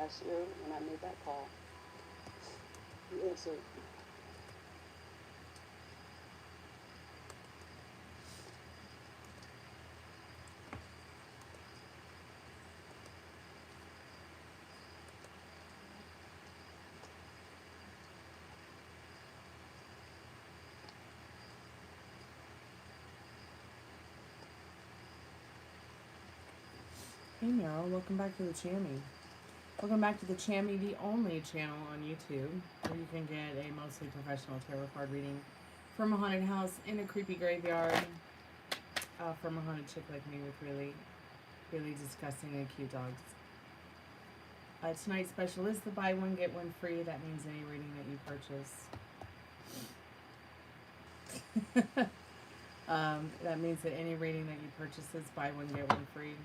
last year when I made that call. He answered. Hey Meryl, welcome back to the Chammy. Welcome back to the Chammy, the only channel on YouTube where you can get a mostly professional tarot card reading from a haunted house in a creepy graveyard from a haunted chick like me with really, really disgusting and cute dogs. Tonight's special is the buy one, get one free. That means any reading that you purchase. That means that any reading that you purchase is buy one, get one free.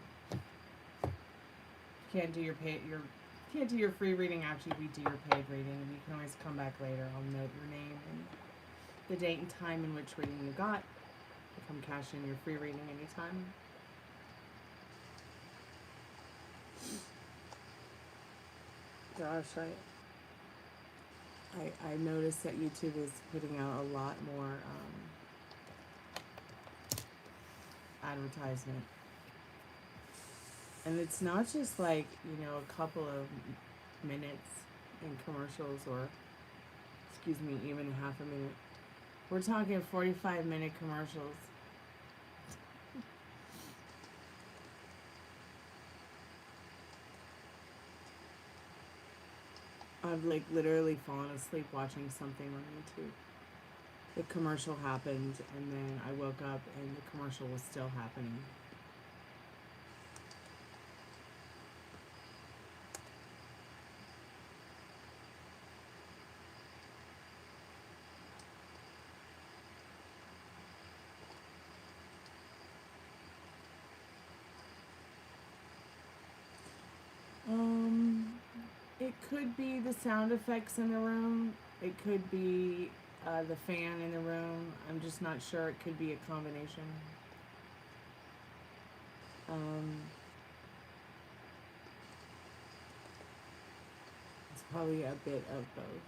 Can't do your free reading after we do your paid reading. You can always come back later. I'll note your name and the date and time in which reading you got. Come cash in your free reading anytime. Gosh, I noticed that YouTube is putting out a lot more advertisement. And it's not just like, you know, a couple of minutes in commercials or, excuse me, even half a minute. We're talking 45-minute commercials. I've like literally fallen asleep watching something on YouTube. The commercial happened and then I woke up and the commercial was still happening. It could be the sound effects in the room. It could be the fan in the room. I'm just not sure. It could be a combination. It's probably a bit of both.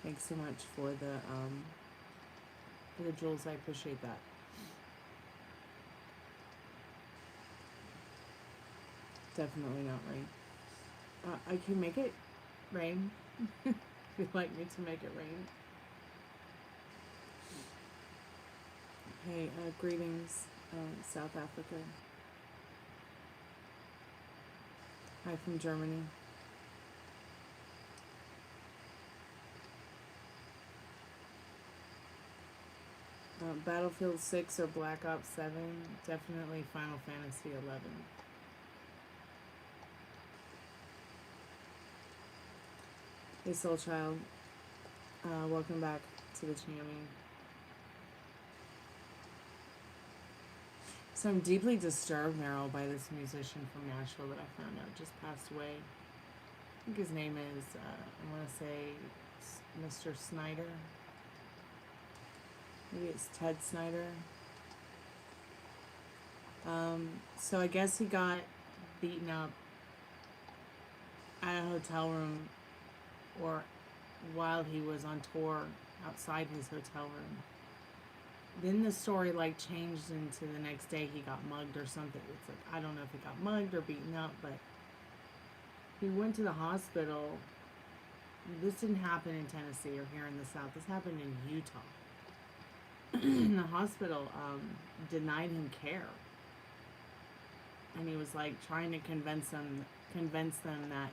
Thanks so much for the jewels. I appreciate that. Definitely not rain. I can make it rain if you'd like me to make it rain. Hey, greetings, South Africa. Hi from Germany. Battlefield 6 or Black Ops 7, definitely Final Fantasy 11. Hey Soul Child, welcome back to the Chammy. So I'm deeply disturbed, Meryl, by this musician from Nashville that I found out just passed away. I think his name is, I want to say, Mr. Snyder. Maybe it's Ted Snyder. So I guess he got beaten up at a hotel room or while he was on tour outside his hotel room. Then the story like changed into the next day he got mugged or something. It's like, I don't know if he got mugged or beaten up, but he went to the hospital. This didn't happen in Tennessee or here in the South. This happened in Utah. The hospital denied him care. And he was like trying to convince them that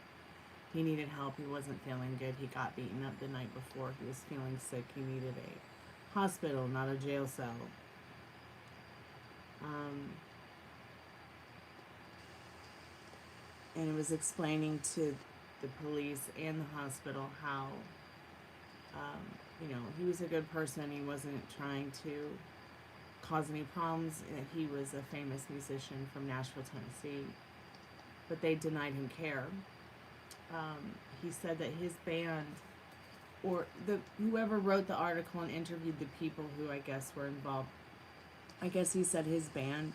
he needed help. He wasn't feeling good. He got beaten up the night before. He was feeling sick. He needed a hospital, not a jail cell. And it was explaining to the police and the hospital how, you know, he was a good person. He wasn't trying to cause any problems. And he was a famous musician from Nashville, Tennessee. But they denied him care. He said that his band, or whoever wrote the article and interviewed the people who I guess were involved, I guess he said his band,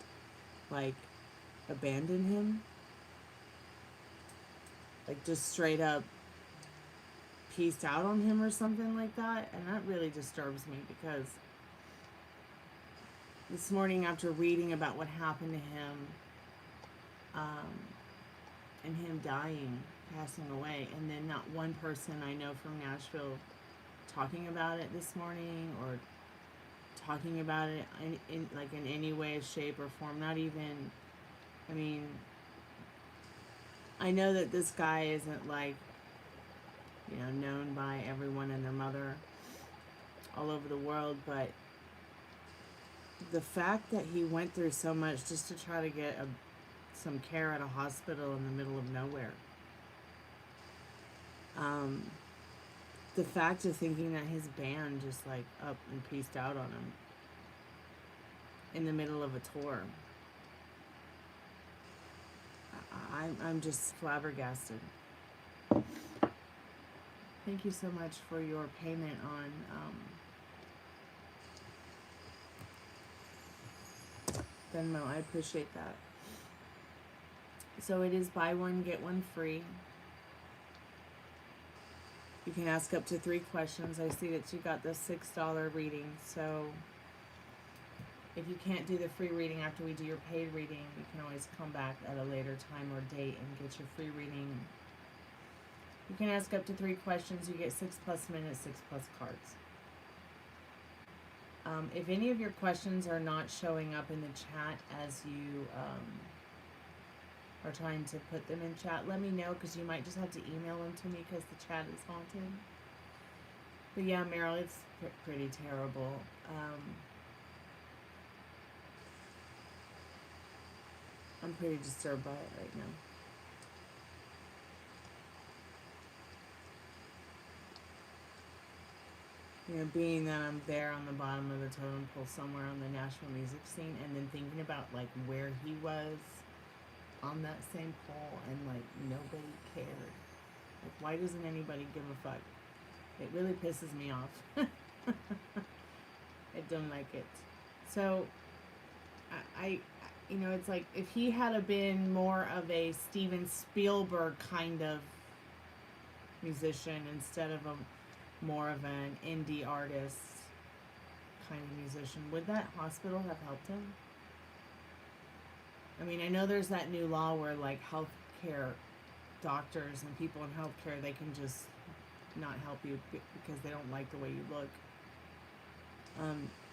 like, abandoned him. like just straight up pieced out on him or something like that. And that really disturbs me, because this morning, after reading about what happened to him, and him dying, passing away, and then not one person I know from Nashville talking about it this morning, or talking about it in any way, shape, or form. Not even, I mean, I know that this guy isn't like, you know, known by everyone and their mother all over the world, but the fact that he went through so much just to try to get some care at a hospital in the middle of nowhere. The fact of thinking that his band just like up and pieced out on him in the middle of a tour. I'm just flabbergasted. Thank you so much for your payment on Venmo. I appreciate that. So it is buy one, get one free. You can ask up to 3 questions. I see that you got the $6 reading. So if you can't do the free reading after we do your paid reading, you can always come back at a later time or date and get your free reading. You can ask up to 3 questions. You get 6+ minutes, 6+ cards. If any of your questions are not showing up in the chat as you are trying to put them in chat, let me know, because you might just have to email them to me because the chat is haunted. But yeah, Meryl, it's pretty terrible. I'm pretty disturbed by it right now. You know, being that I'm there on the bottom of the totem pole somewhere on the Nashville music scene, and then thinking about like where he was on that same pole, and like nobody cared. Like, why doesn't anybody give a fuck? It really pisses me off. I don't like it. So I you know, it's like if he had been more of a Steven Spielberg kind of musician instead of more of an indie artist kind of musician, would that hospital have helped him? I mean, I know there's that new law where like healthcare doctors and people in healthcare, they can just not help you because they don't like the way you look.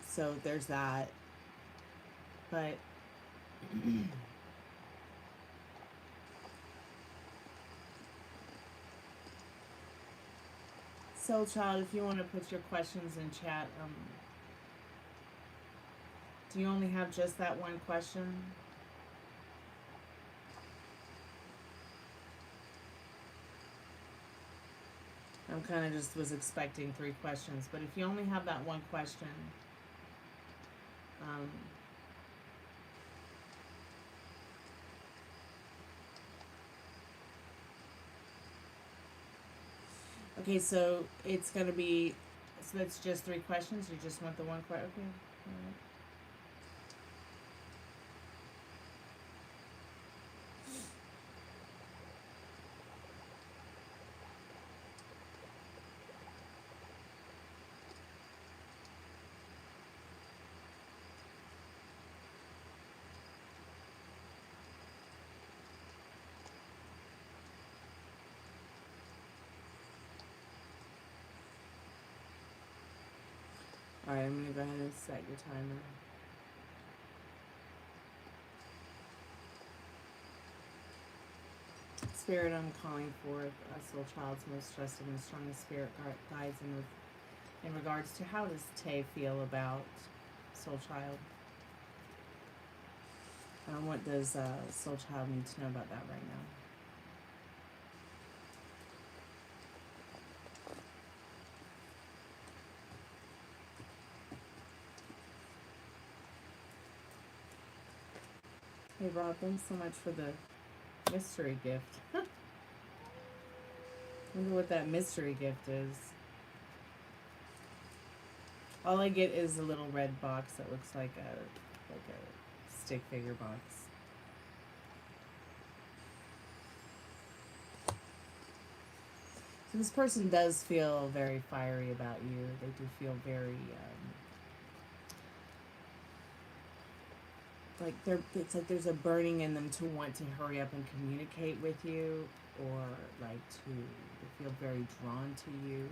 So there's that. But Soul Child, if you want to put your questions in chat, do you only have just that one question? I'm kind of just was expecting 3 questions, but if you only have that one question, okay, so it's going to be, so it's just 3 questions? You just want the one question? Okay. All right. Alright, I'm going to go ahead and set your timer. Spirit, I'm calling forth a soul child's most trusted and strongest spirit guides in regards to how does Tay feel about soul child? What does soul child need to know about that right now? Hey Rob, thanks so much for the mystery gift. Wonder what that mystery gift is. All I get is a little red box that looks like a stick figure box. This person does feel very fiery about you. They do feel very it's like there's a burning in them to want to hurry up and communicate with you, or like they feel very drawn to you.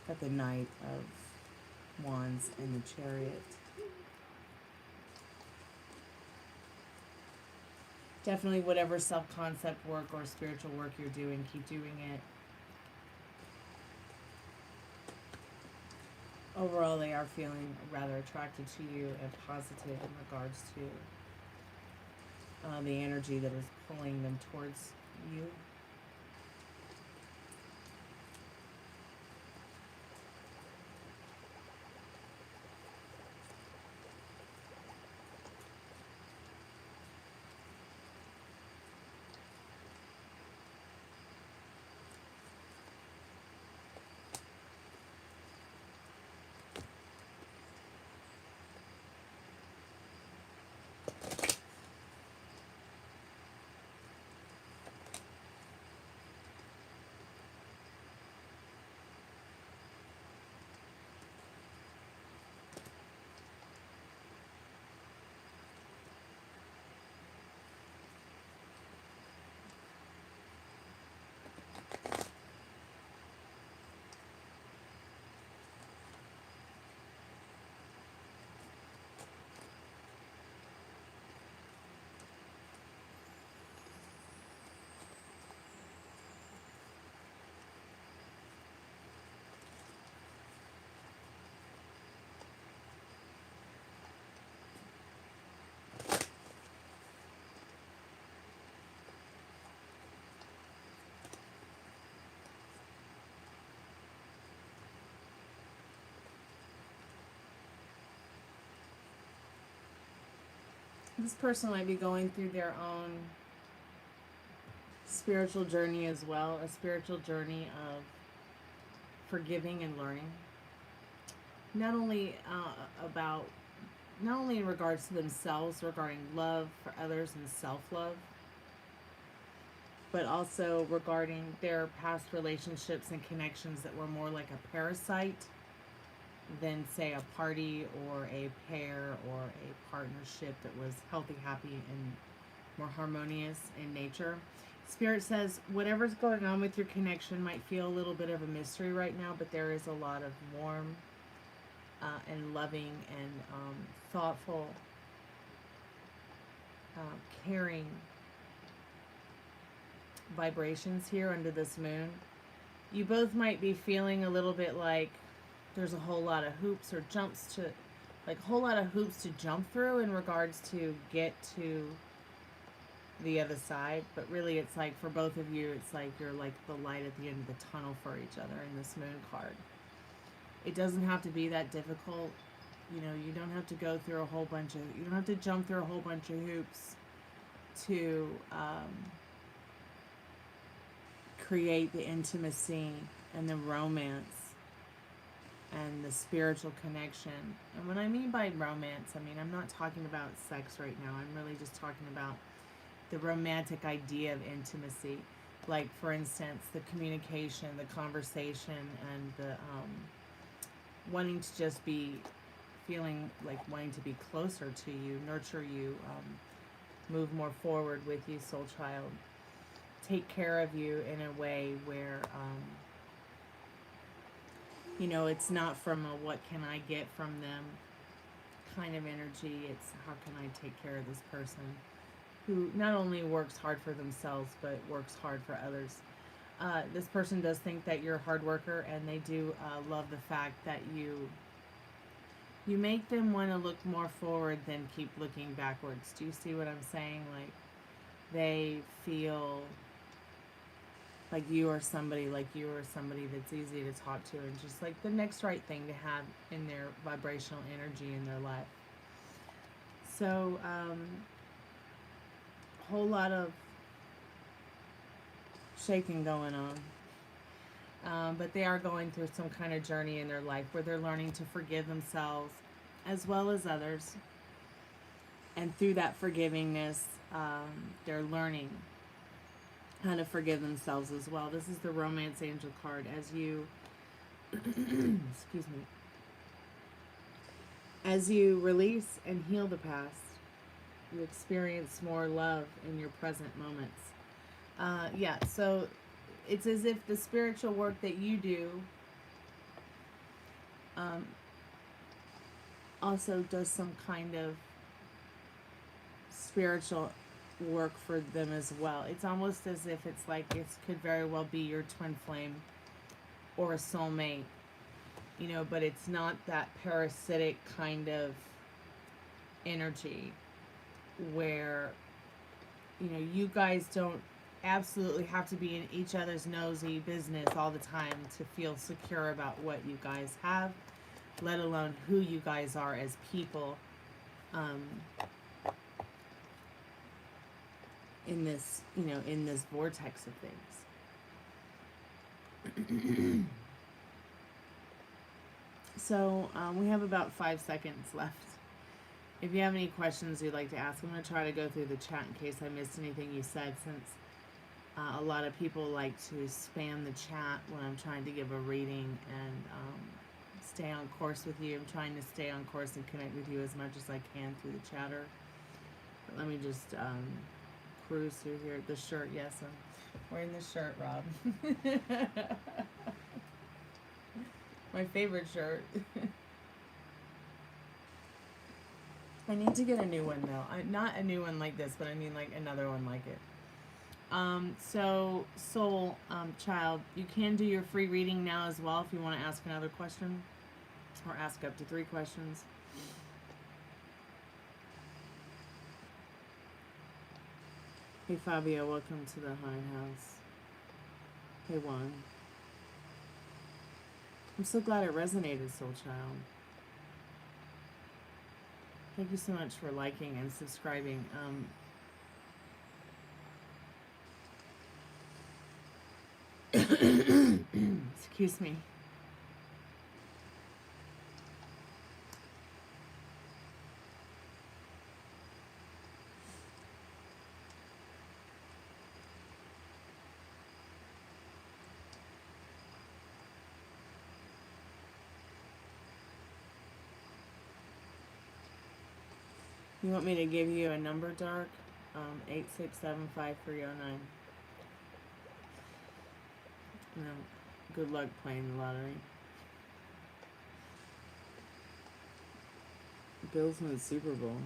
Got the Knight of Wands and the Chariot. Definitely whatever self-concept work or spiritual work you're doing, keep doing it. Overall, they are feeling rather attracted to you and positive in regards to the energy that is pulling them towards you. This person might be going through their own spiritual journey as well, a spiritual journey of forgiving and learning. Not only in regards to themselves, regarding love for others and self-love, but also regarding their past relationships and connections that were more like a parasite than, say, a party or a pair or a partnership that was healthy, happy, and more harmonious in nature. Spirit says whatever's going on with your connection might feel a little bit of a mystery right now, but there is a lot of warm and loving and thoughtful, caring vibrations here under this moon. You both might be feeling a little bit like there's a whole lot of hoops or jumps to, like a whole lot of hoops to jump through in regards to get to the other side. But really it's like for both of you, it's like you're like the light at the end of the tunnel for each other in this moon card. It doesn't have to be that difficult. You know, you don't have to go through a whole bunch of, you don't have to jump through a whole bunch of hoops to create the intimacy and the romance and the spiritual connection. And when I mean by romance, I mean, I'm not talking about sex right now. I'm really just talking about the romantic idea of intimacy. Like, for instance, the communication, the conversation, and the wanting to just be feeling like wanting to be closer to you, nurture you, move more forward with you, soul child. Take care of you in a way where you know, it's not from a what can I get from them kind of energy. It's how can I take care of this person who not only works hard for themselves, but works hard for others. This person does think that you're a hard worker, and they do love the fact that you make them want to look more forward than keep looking backwards. Do you see what I'm saying? Like, they feel like you are somebody that's easy to talk to, and just like the next right thing to have in their vibrational energy in their life. So, whole lot of shaking going on. But they are going through some kind of journey in their life where they're learning to forgive themselves as well as others. And through that forgivingness, they're learning how to forgive themselves as well. This is the Romance Angel card. As you, excuse me, as you release and heal the past, you experience more love in your present moments. Yeah, so it's as if the spiritual work that you do also does some kind of spiritual work for them as well. It's almost as if it's like it could very well be your twin flame or a soulmate, you know, but it's not that parasitic kind of energy where, you know, you guys don't absolutely have to be in each other's nosy business all the time to feel secure about what you guys have, let alone who you guys are as people in this, you know, in this vortex of things. So we have about 5 seconds left. If you have any questions you'd like to ask, I'm going to try to go through the chat in case I missed anything you said, since a lot of people like to spam the chat when I'm trying to give a reading and stay on course with you. I'm trying to stay on course and connect with you as much as I can through the chatter. But let me just cruise through here. The shirt, yes, I'm wearing the shirt, Rob. My favorite shirt. I need to get a new one though. Not a new one like this, but I mean like another one like it. So soul child, you can do your free reading now as well if you want to ask another question or ask up to 3 questions. Hey Fabio, welcome to the haunted house. Hey Juan. I'm so glad it resonated, soul child. Thank you so much for liking and subscribing. Excuse me. You want me to give you a number, Dark? 8675309. No. Good luck playing the lottery. Bills win Super Bowl.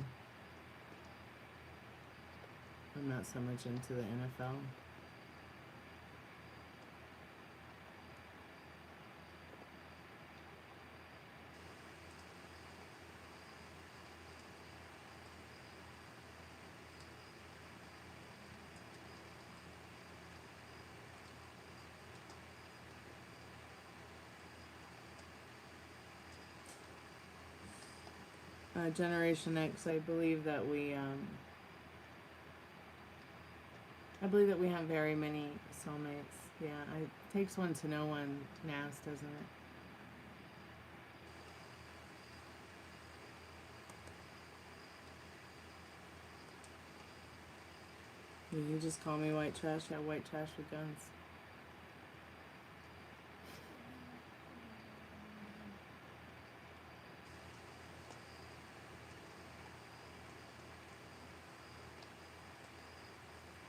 I'm not so much into the NFL. Generation X, I believe that we have very many soulmates. Yeah, it takes one to know one, Nas, doesn't it? You just call me white trash. Yeah, white trash with guns.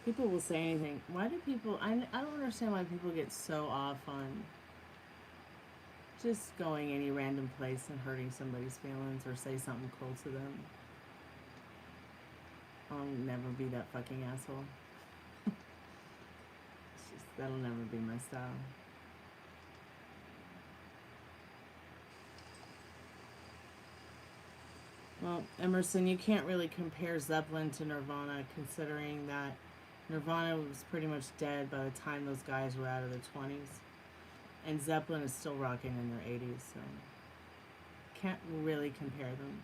People will say anything. Why do people... I don't understand why people get so off on just going any random place and hurting somebody's feelings or say something cruel to them. I'll never be that fucking asshole. It's just, that'll never be my style. Well, Emerson, you can't really compare Zeppelin to Nirvana, considering that Nirvana was pretty much dead by the time those guys were out of their 20s. And Zeppelin is still rocking in their 80s, so can't really compare them.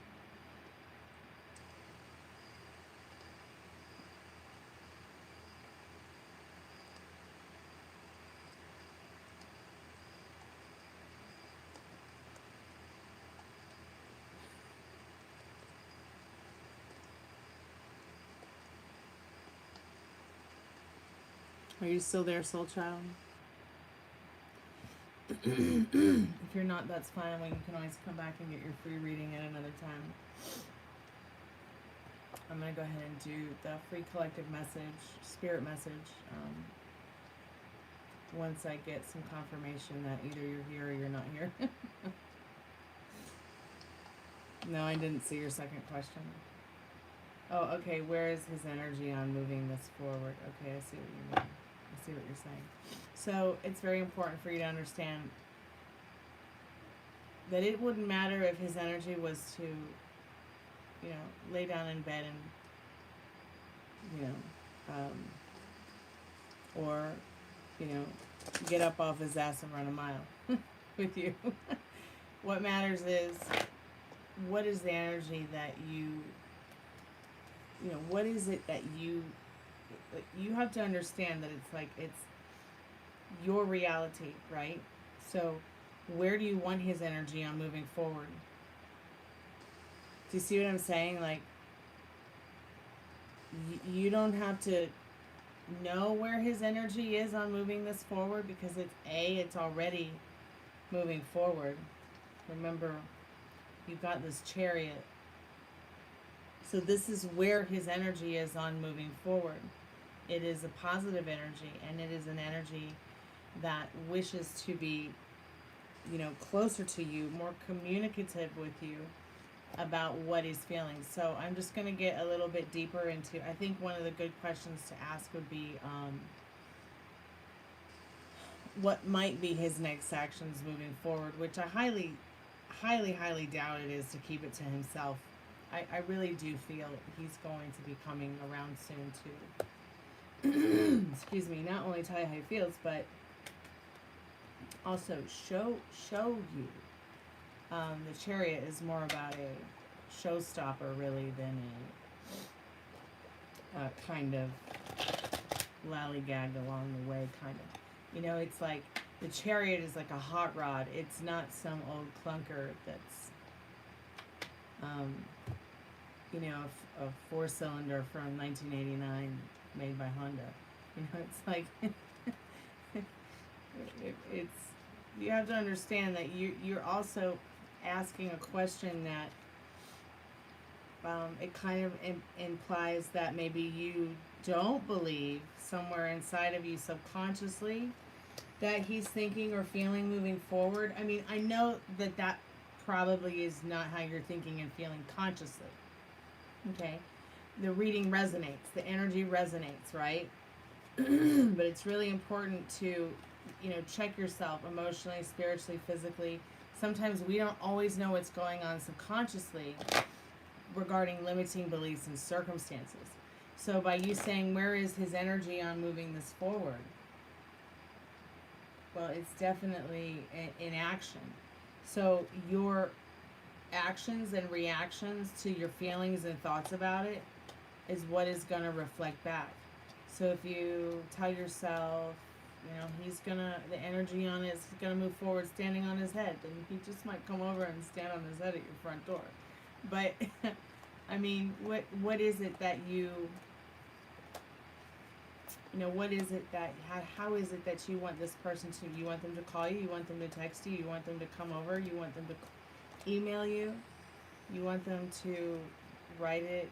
Are you still there, soul child? If you're not, that's fine. Well, you can always come back and get your free reading at another time. I'm going to go ahead and do the free collective message, spirit message, once I get some confirmation that either you're here or you're not here. No, I didn't see your second question. Oh, okay. Where is his energy on moving this forward? Okay, I see what you mean. I see what you're saying. So it's very important for you to understand that it wouldn't matter if his energy was to, you know, lay down in bed and, you know, or, you know, get up off his ass and run a mile with you. What matters is, what is the energy that you know, what is it that you have to understand that it's like, it's your reality, right? So where do you want his energy on moving forward? Do you see what I'm saying? Like, you don't have to know where his energy is on moving this forward, because it's already moving forward. Remember, you've got this Chariot. So this is where his energy is on moving forward. It is a positive energy, and it is an energy that wishes to be, you know, closer to you, more communicative with you about what he's feeling. So I'm just going to get a little bit deeper into, I think one of the good questions to ask would be, what might be his next actions moving forward, which I highly doubt it is to keep it to himself. I really do feel he's going to be coming around soon to, excuse me, not only tell you how he feels, but also show you. The Chariot is more about a showstopper, really, than a kind of lollygag along the way, kind of. You know, it's like the Chariot is like a hot rod. It's not some old clunker that's, you know, a four-cylinder from 1989 made by Honda. You know, it's like, it's, you have to understand that you're also asking a question that, it kind of implies that maybe you don't believe somewhere inside of you subconsciously that he's thinking or feeling moving forward. I mean, I know that probably is not how you're thinking and feeling consciously. Okay? The reading resonates. The energy resonates, right? But it's really important to, you know, check yourself emotionally, spiritually, physically. Sometimes we don't always know what's going on subconsciously regarding limiting beliefs and circumstances. So by you saying, where is his energy on moving this forward? Well, it's definitely in action. So your actions and reactions to your feelings and thoughts about it is what is going to reflect back. So if you tell yourself, you know, the energy on it is going to move forward standing on his head, then he just might come over and stand on his head at your front door. But, I mean, what is it that you know, what is it that, how is it that you want this person to, you want them to call you, you want them to text you, you want them to come over, you want them to email you, you want them to write it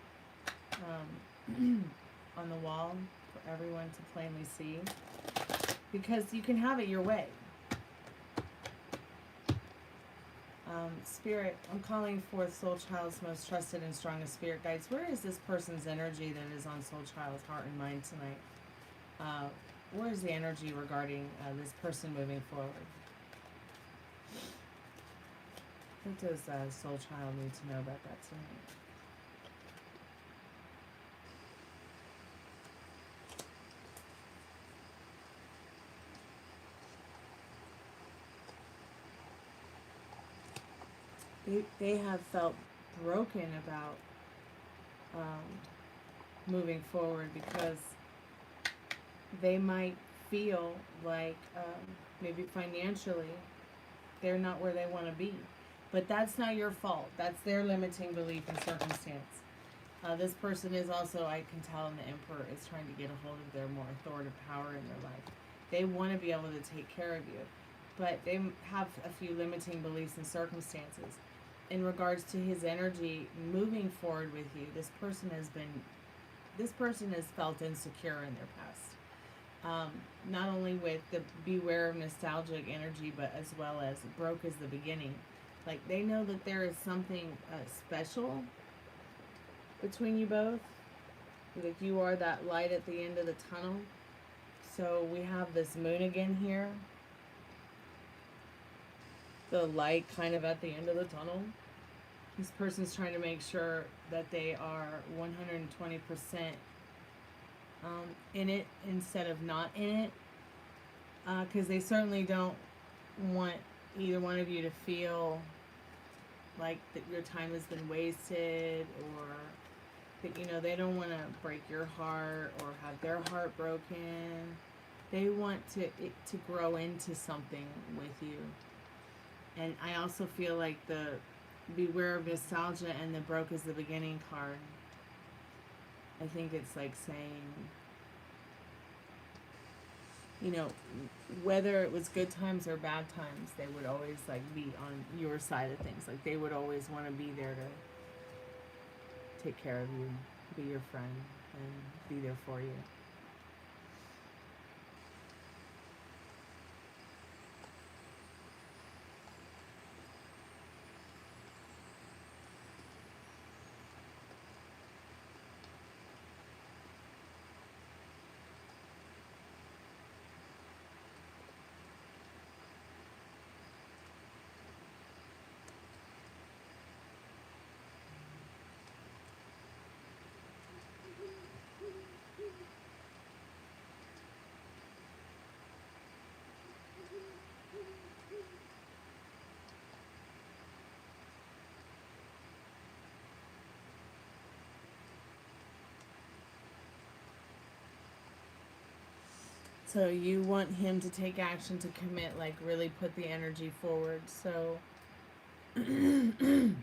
on the wall for everyone to plainly see? Because you can have it your way. Spirit, I'm calling forth Soul Child's most trusted and strongest spirit guides. Where is this person's energy that is on Soul Child's heart and mind tonight? Where is the energy regarding this person moving forward? What does Soul Child need to know about that tonight? They have felt broken about moving forward because they might feel like maybe financially they're not where they want to be. But that's not your fault. That's their limiting belief and circumstance. This person is also, I can tell, in the Emperor, is trying to get a hold of their more authoritative power in their life. They want to be able to take care of you, but they have a few limiting beliefs and circumstances. In regards to his energy moving forward with you, this person has felt insecure in their past. Not only with the beware of nostalgic energy, but as well as broke is the beginning. Like, they know that there is something special between you both. Like, you are that light at the end of the tunnel. So we have this moon again here. The light kind of at the end of the tunnel. This person's trying to make sure that they are 120% in it instead of not in it. Because they certainly don't want either one of you to feel like that your time has been wasted, or that, you know, they don't want to break your heart or have their heart broken. They want it to grow into something with you. And I also feel like the beware of nostalgia and the broke is the beginning card. I think it's like saying, you know, whether it was good times or bad times, they would always like be on your side of things. Like, they would always want to be there to take care of you, be your friend, and be there for you. So you want him to take action, to commit, like really put the energy forward. So, you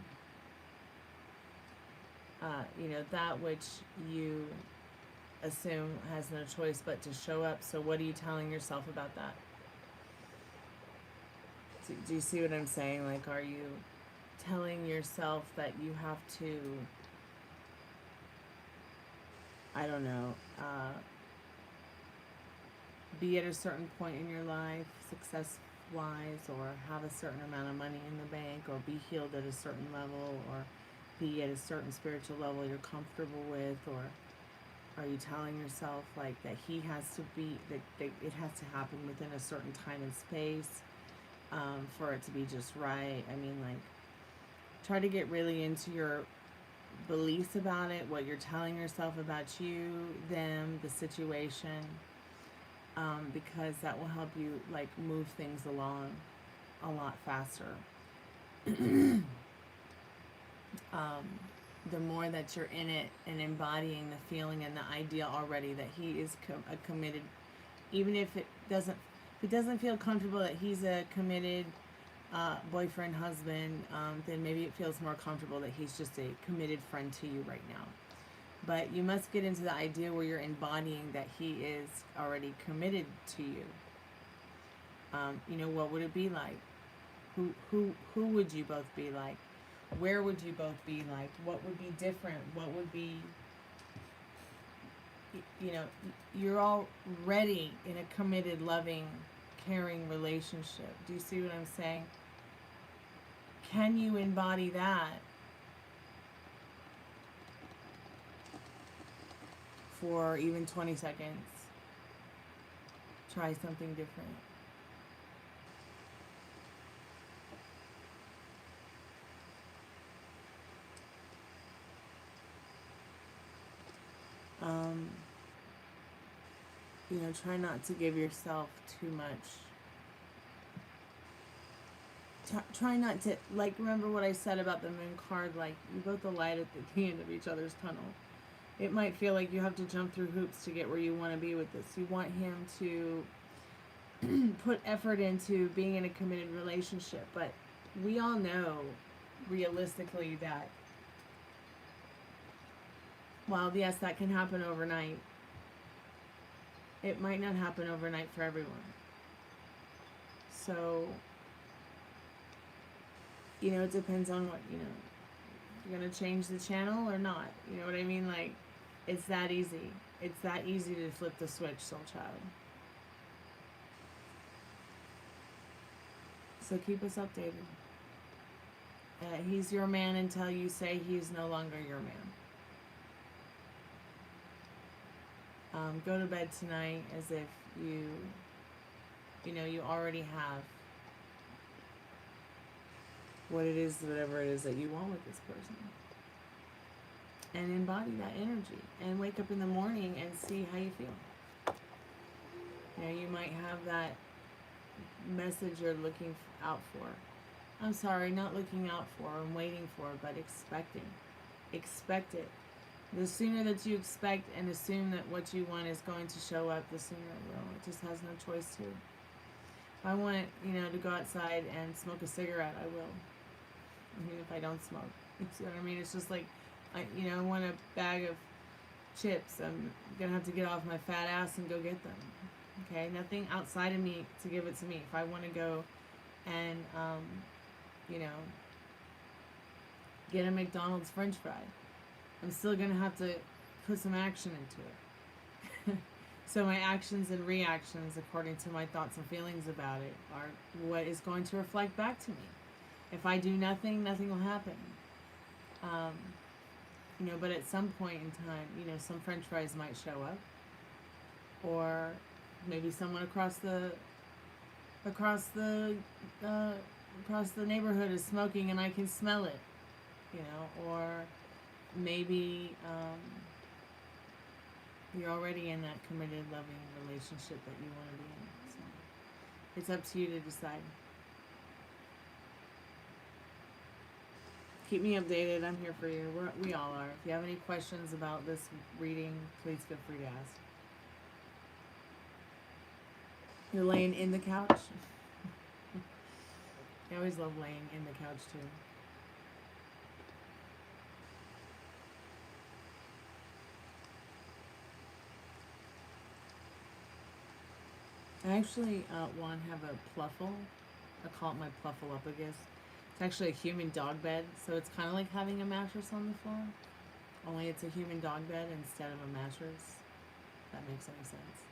know, that which you assume has no choice but to show up. So what are you telling yourself about that? Do you see what I'm saying? Like, are you telling yourself that you have to, I don't know, be at a certain point in your life, success-wise, or have a certain amount of money in the bank, or be healed at a certain level, or be at a certain spiritual level you're comfortable with? Or are you telling yourself like that he has to be, that it has to happen within a certain time and space for it to be just right? I mean, like, try to get really into your beliefs about it, what you're telling yourself about you, them, the situation. Because that will help you like move things along a lot faster. The more that you're in it and embodying the feeling and the idea already that he is a committed, even if it doesn't feel comfortable that he's a committed boyfriend, husband, then maybe it feels more comfortable that he's just a committed friend to you right now. But you must get into the idea where you're embodying that he is already committed to you. You know, what would it be like? Who would you both be like? Where would you both be like? What would be different? What would be, you know, you're already in a committed, loving, caring relationship. Do you see what I'm saying? Can you embody that for even 20 seconds? Try something different. You know, try not to give yourself too much. Try not to, like, remember what I said about the moon card, like, you both the light at the end of each other's tunnel. It might feel like you have to jump through hoops to get where you want to be with this. You want him to put effort into being in a committed relationship, but we all know realistically that while yes, that can happen overnight, it might not happen overnight for everyone. So, you know, it depends on what, you know, you're going to change the channel or not. You know what I mean? Like, it's that easy. It's that easy to flip the switch, soul child. So keep us updated. He's your man until you say he's no longer your man. Go to bed tonight as if you know, you already have what it is, whatever it is that you want with this person. And embody that energy. And wake up in the morning and see how you feel. You know, you might have that message you're looking out for. I'm sorry, not looking out for and waiting for, but expecting. Expect it. The sooner that you expect and assume that what you want is going to show up, the sooner it will. It just has no choice to. If I want, you know, to go outside and smoke a cigarette, I will. Even if I don't smoke. You see what I mean? It's just like, I want a bag of chips. I'm going to have to get off my fat ass and go get them. Okay? Nothing outside of me to give it to me. If I want to go and, get a McDonald's French fry, I'm still going to have to put some action into it. So my actions and reactions, according to my thoughts and feelings about it, are what is going to reflect back to me. If I do nothing, nothing will happen. But at some point in time, some French fries might show up, or maybe someone across the neighborhood is smoking and I can smell it, or maybe you're already in that committed, loving relationship that you want to be in. So it's up to you to decide. Keep me updated. I'm here for you. We all are. If you have any questions about this reading, please feel free to ask. You're laying in the couch? I always love laying in the couch too. I actually want to have a pluffle. I call it my pluffle up, I guess. It's actually a human dog bed, so it's kind of like having a mattress on the floor, only it's a human dog bed instead of a mattress. If that makes any sense.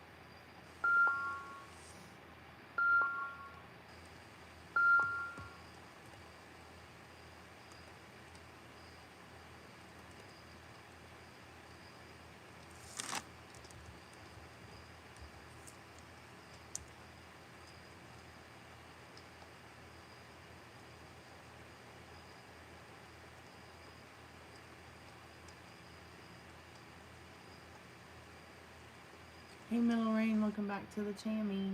Hey Middle Rain, welcome back to the chammy.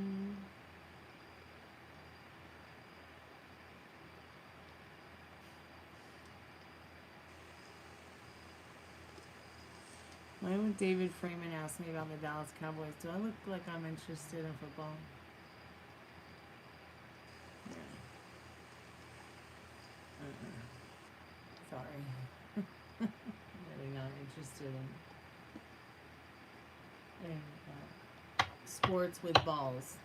Why would David Freeman ask me about the Dallas Cowboys? Do I look like I'm interested in football? Yeah. Sorry. Really not interested in sports with balls.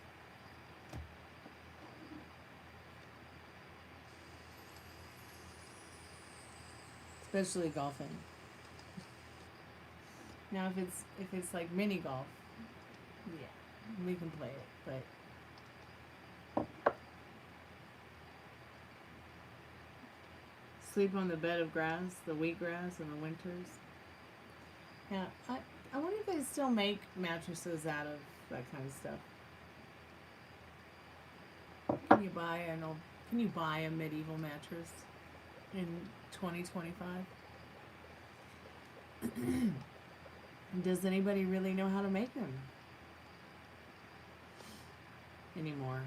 Especially golfing. Now if it's like mini golf, yeah, we can play it, but sleep on the bed of grass, the wheatgrass in the winters. Yeah, I wonder if they still make mattresses out of that kind of stuff. Can you buy a medieval mattress in 2025? Does anybody really know how to make them anymore?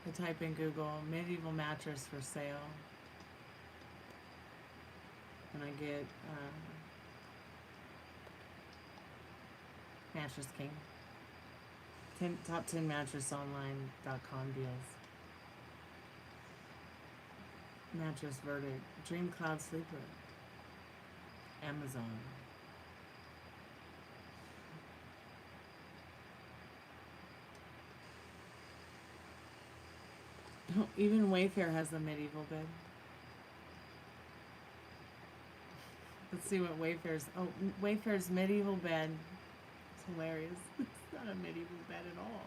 I type in Google medieval mattress for sale, and I get Mattress King. Top 10 mattressonline.com deals. Mattress verdict. Dream Cloud Sleeper. Amazon. Oh, even Wayfair has a medieval bed. Let's see what Wayfair's. Oh, Wayfair's medieval bed. It's hilarious. It's not a medieval bed at all.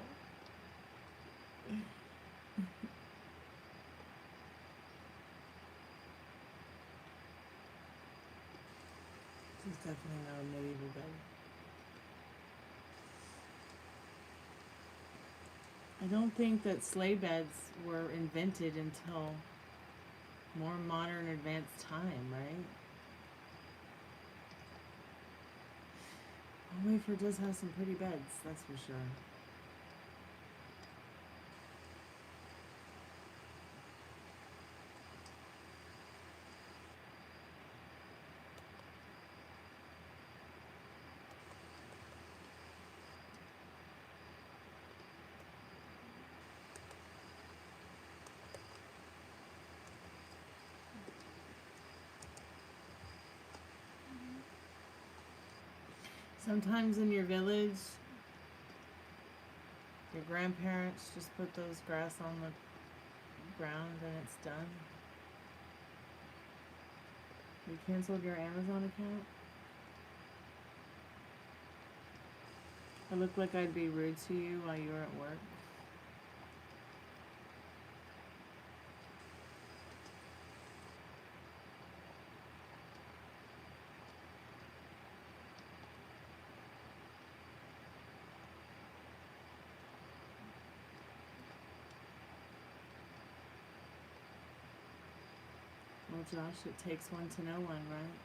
This is definitely not a medieval bed. I don't think that sleigh beds were invented until more modern, advanced time, right? Wayfair does have some pretty beds, that's for sure. Sometimes in your village, your grandparents just put those grass on the ground and it's done. You canceled your Amazon account? I look like I'd be rude to you while you were at work. Well, Josh, it takes one to know one, right?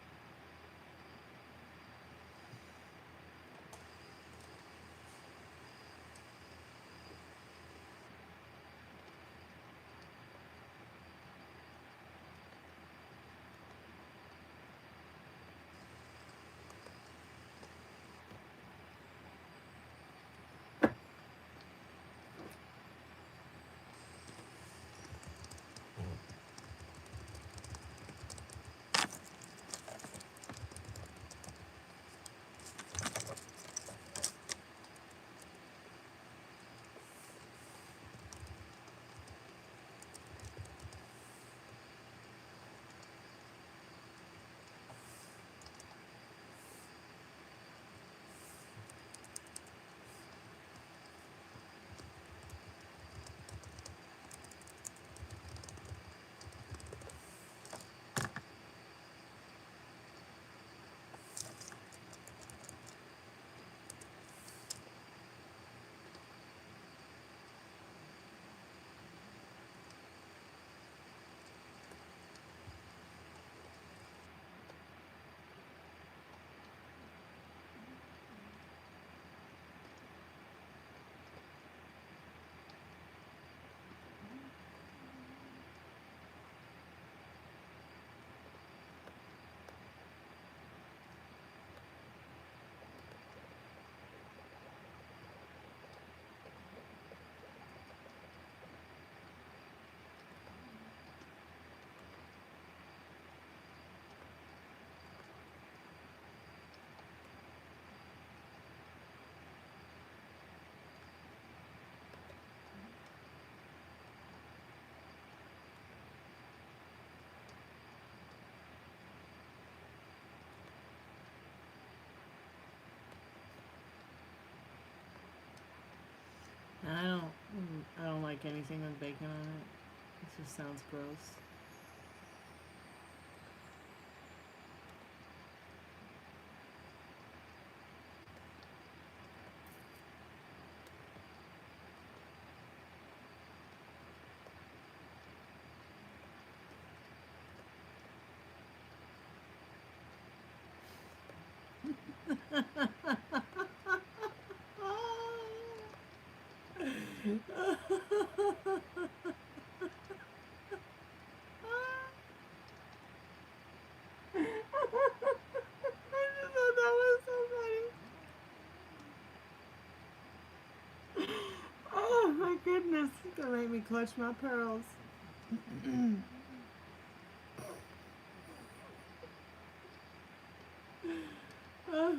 I don't like anything with bacon on it. It just sounds gross. Watch my pearls. Oh.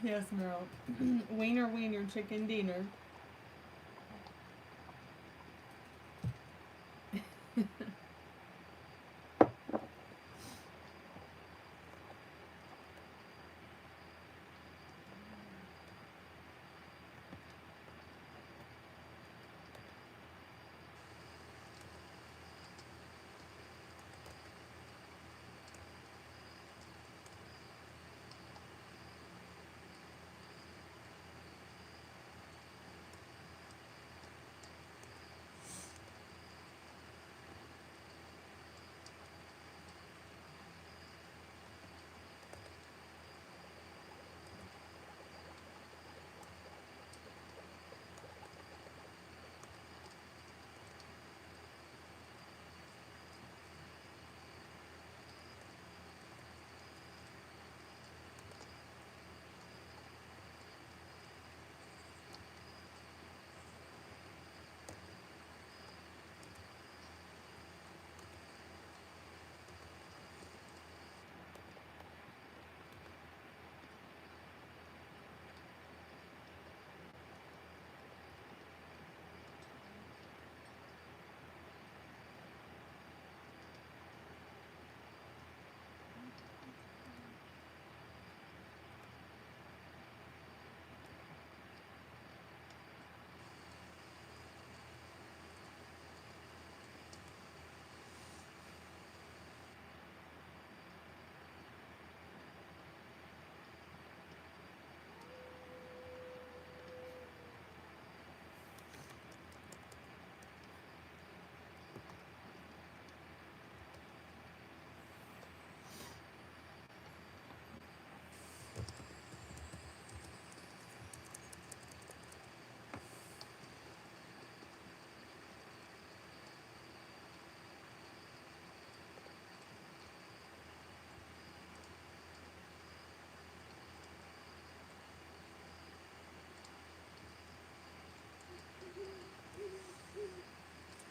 Yes, Merle. Wiener, wiener, chicken dinner.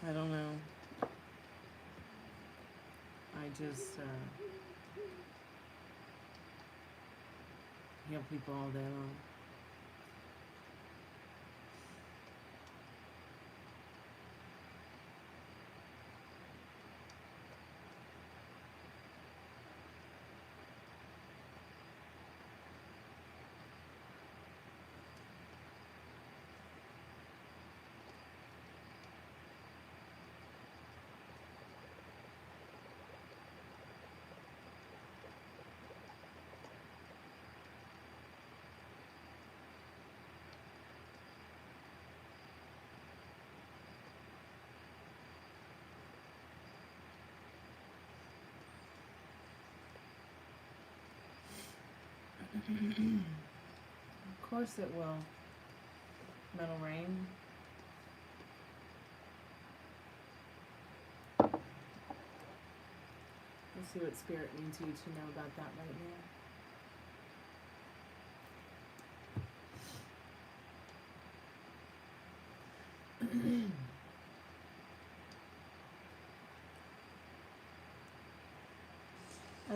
I don't know. I just heal people all day long. Of course it will. Metal rain. Let's see what Spirit needs you to know about that right now.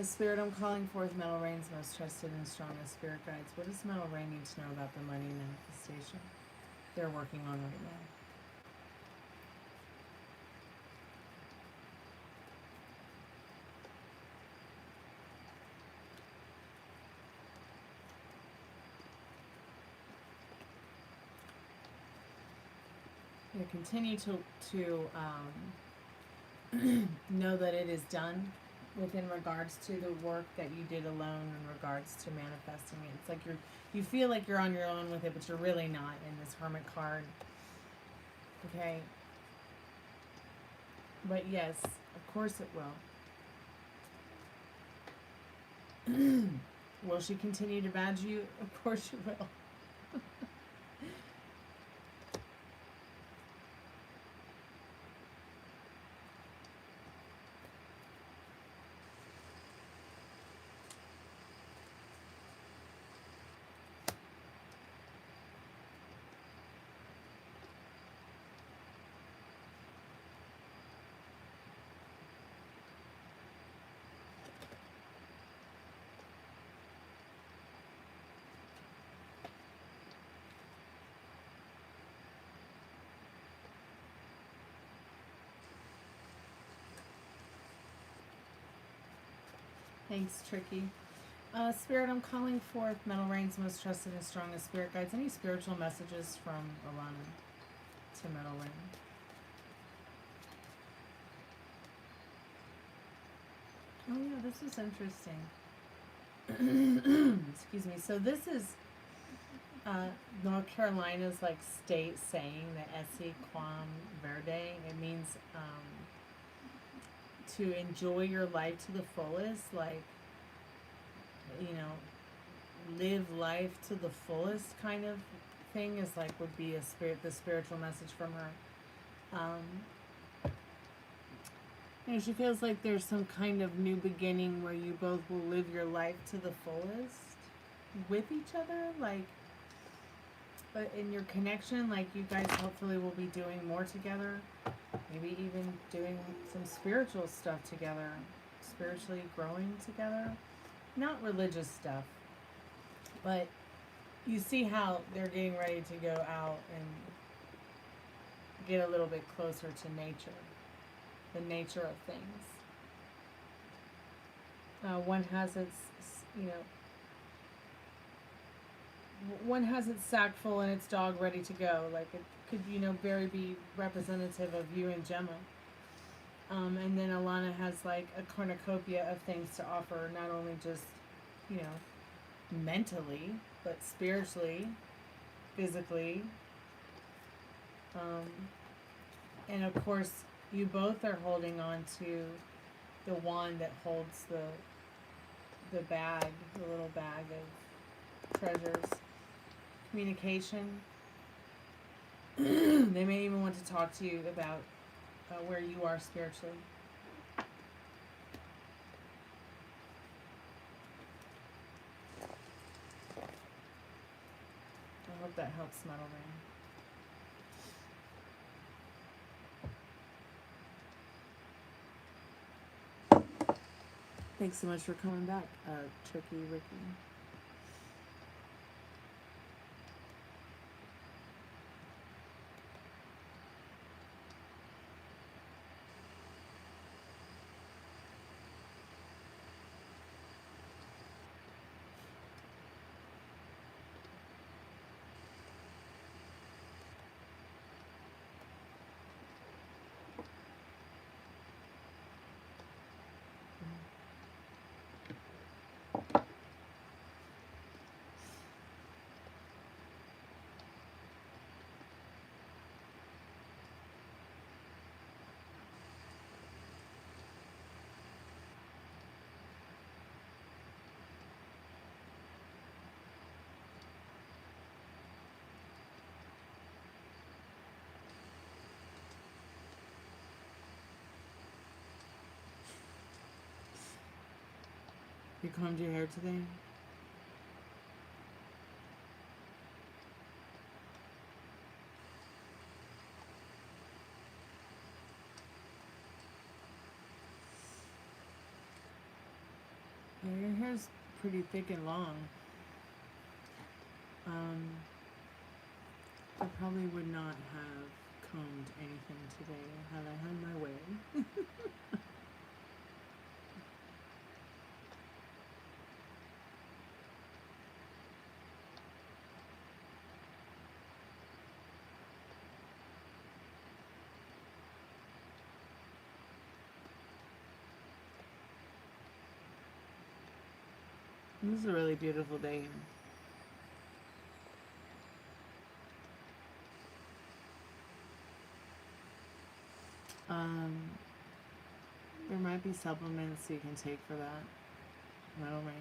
Spirit, I'm calling forth Metal Rain's most trusted and strongest spirit guides. What does Metal Rain need to know about the money manifestation they're working on right now? You continue to know that it is done within regards to the work that you did alone in regards to manifesting it. It's like you feel like you're on your own with it, but you're really not in this Hermit card. Okay. But yes, of course it will. Will she continue to badger you? Of course she will. Thanks, Tricky. Spirit, I'm calling forth Metal Rain's most trusted and strongest spirit guides. Any spiritual messages from Alana to Metal Rain? Oh yeah, this is interesting. Excuse me. So this is North Carolina's like state saying, the Esse Quam Verde. It means to enjoy your life to the fullest, like, you know, live life to the fullest kind of thing is like would be the spiritual message from her. You know, she feels like there's some kind of new beginning where you both will live your life to the fullest with each other, like, but in your connection, like you guys hopefully will be doing more together, maybe even doing some spiritual stuff together, spiritually growing together, not religious stuff, but you see how they're getting ready to go out and get a little bit closer to nature, the nature of things. One has its, you know, one has its sack full and its dog ready to go. Like it could, you know, very be representative of you and Gemma. And then Alana has like a cornucopia of things to offer, not only just, you know, mentally, but spiritually, physically. And of course, you both are holding on to the wand that holds the bag, the little bag of treasures. Communication. They may even want to talk to you about where you are spiritually. I hope that helps, Metal Rain. Thanks so much for coming back, Tricky Ricky. You combed your hair today? Yeah, your hair's pretty thick and long. I probably would not have combed anything today had I had my way. This is a really beautiful day here. There might be supplements you can take for that. Metal rain.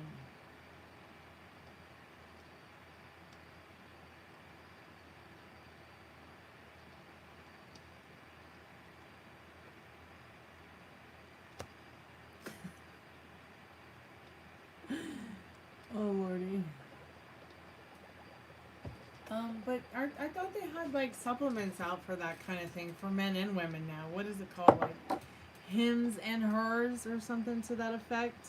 Oh lordy. But I thought they had like supplements out for that kind of thing for men and women now. What is it called? Like Hims and Hers or something to that effect?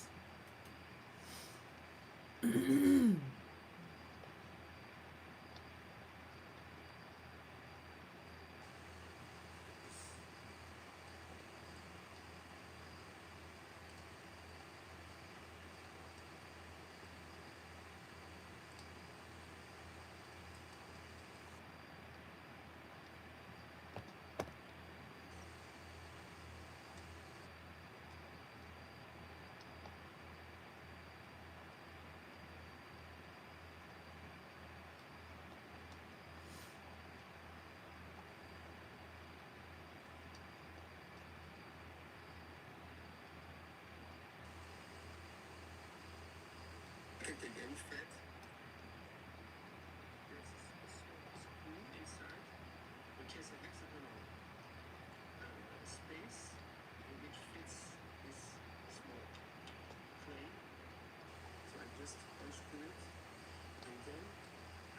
The young fat. There's a spoon inside, which has a hexagonal space in which fits this small clay. So I just unscrew it, and then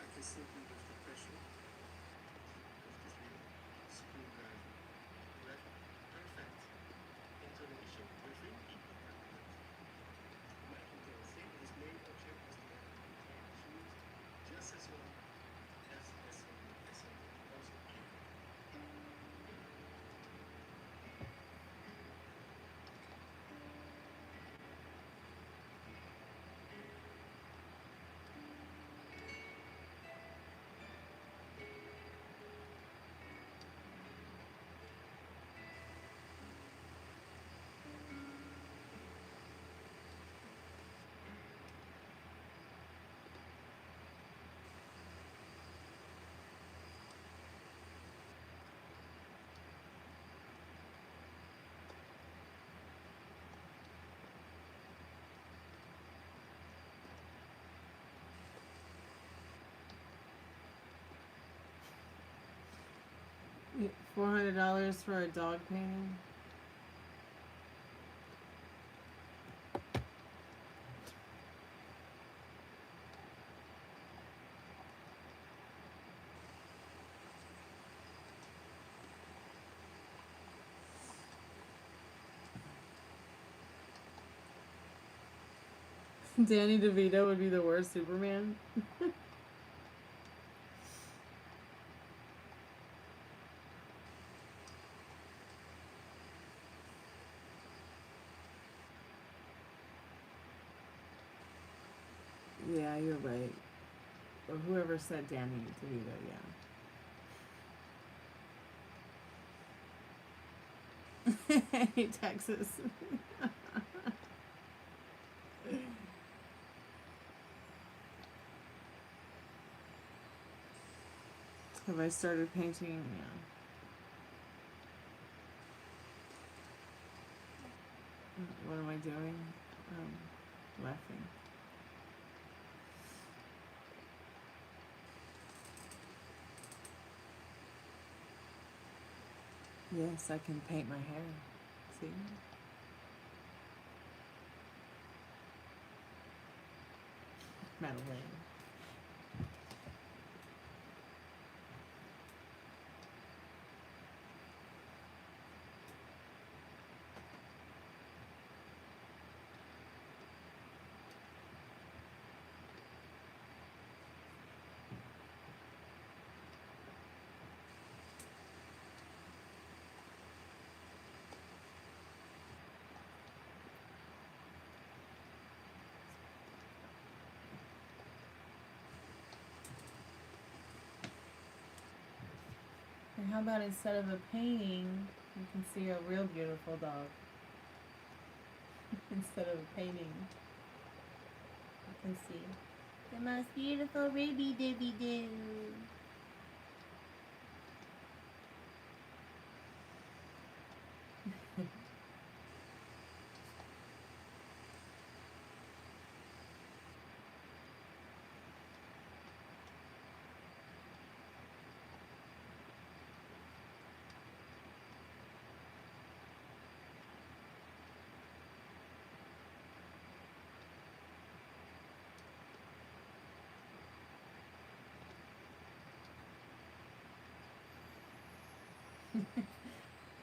I can simply with the pressure of this little screwdriver let perfect intonation within each document. My internal thing is main object was the shoes just as well as a also can. $400 for a dog painting. Danny DeVito would be the worst Superman. Yeah, you're right. Or whoever said Danny DeVito, yeah. Hey, Texas. Have I started painting? Yeah. What am I doing? Laughing. Yes, I can paint my hair. See? Madeline. And how about instead of a painting, you can see a real beautiful dog? Instead of a painting. Let's see. The most beautiful ruby dooby doo.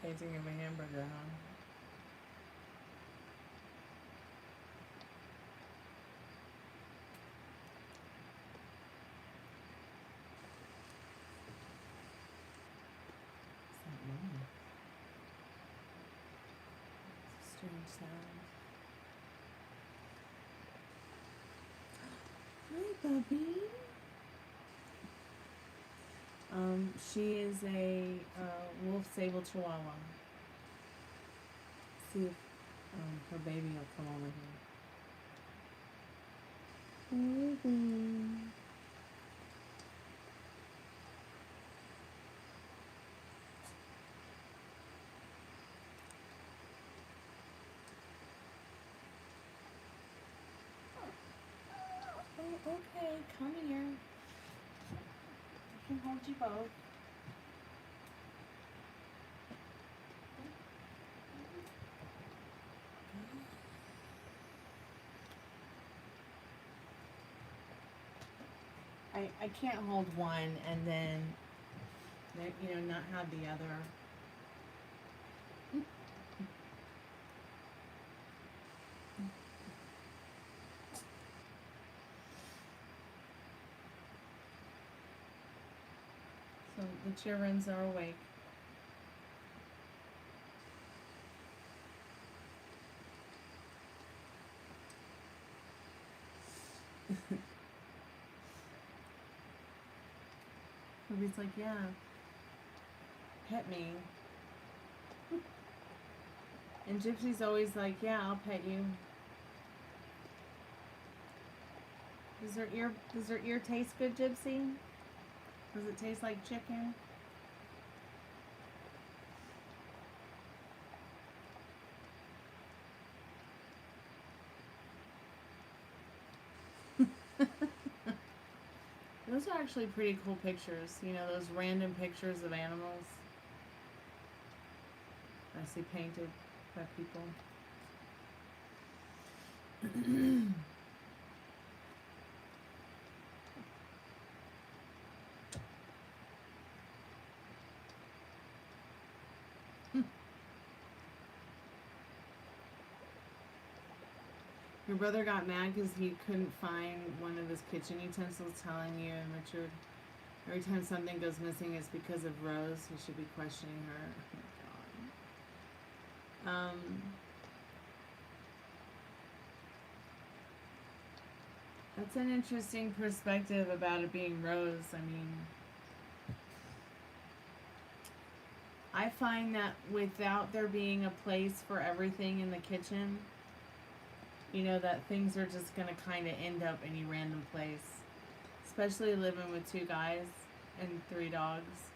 Painting of a hamburger, huh? What's that noise? It's a strange sound. Hi, puppy. She is a wolf sable chihuahua. See if her baby will come over here. Oh, okay, come here. I can hold you both. I can't hold one and then, you know, not have the other. So the childrens are awake. Ruby's like, yeah, pet me. And Gypsy's always like, yeah, I'll pet you. Does her ear taste good, Gypsy? Does it taste like chicken? Those are actually pretty cool pictures. You know, those random pictures of animals. Nicely painted by people. Your brother got mad because he couldn't find one of his kitchen utensils, telling you and Richard every time something goes missing it's because of Rose. He should be questioning her. Oh my God. That's an interesting perspective about it being Rose. I mean, I find that without there being a place for everything in the kitchen, you know, that things are just going to kind of end up any random place. Especially living with 2 guys and 3 dogs.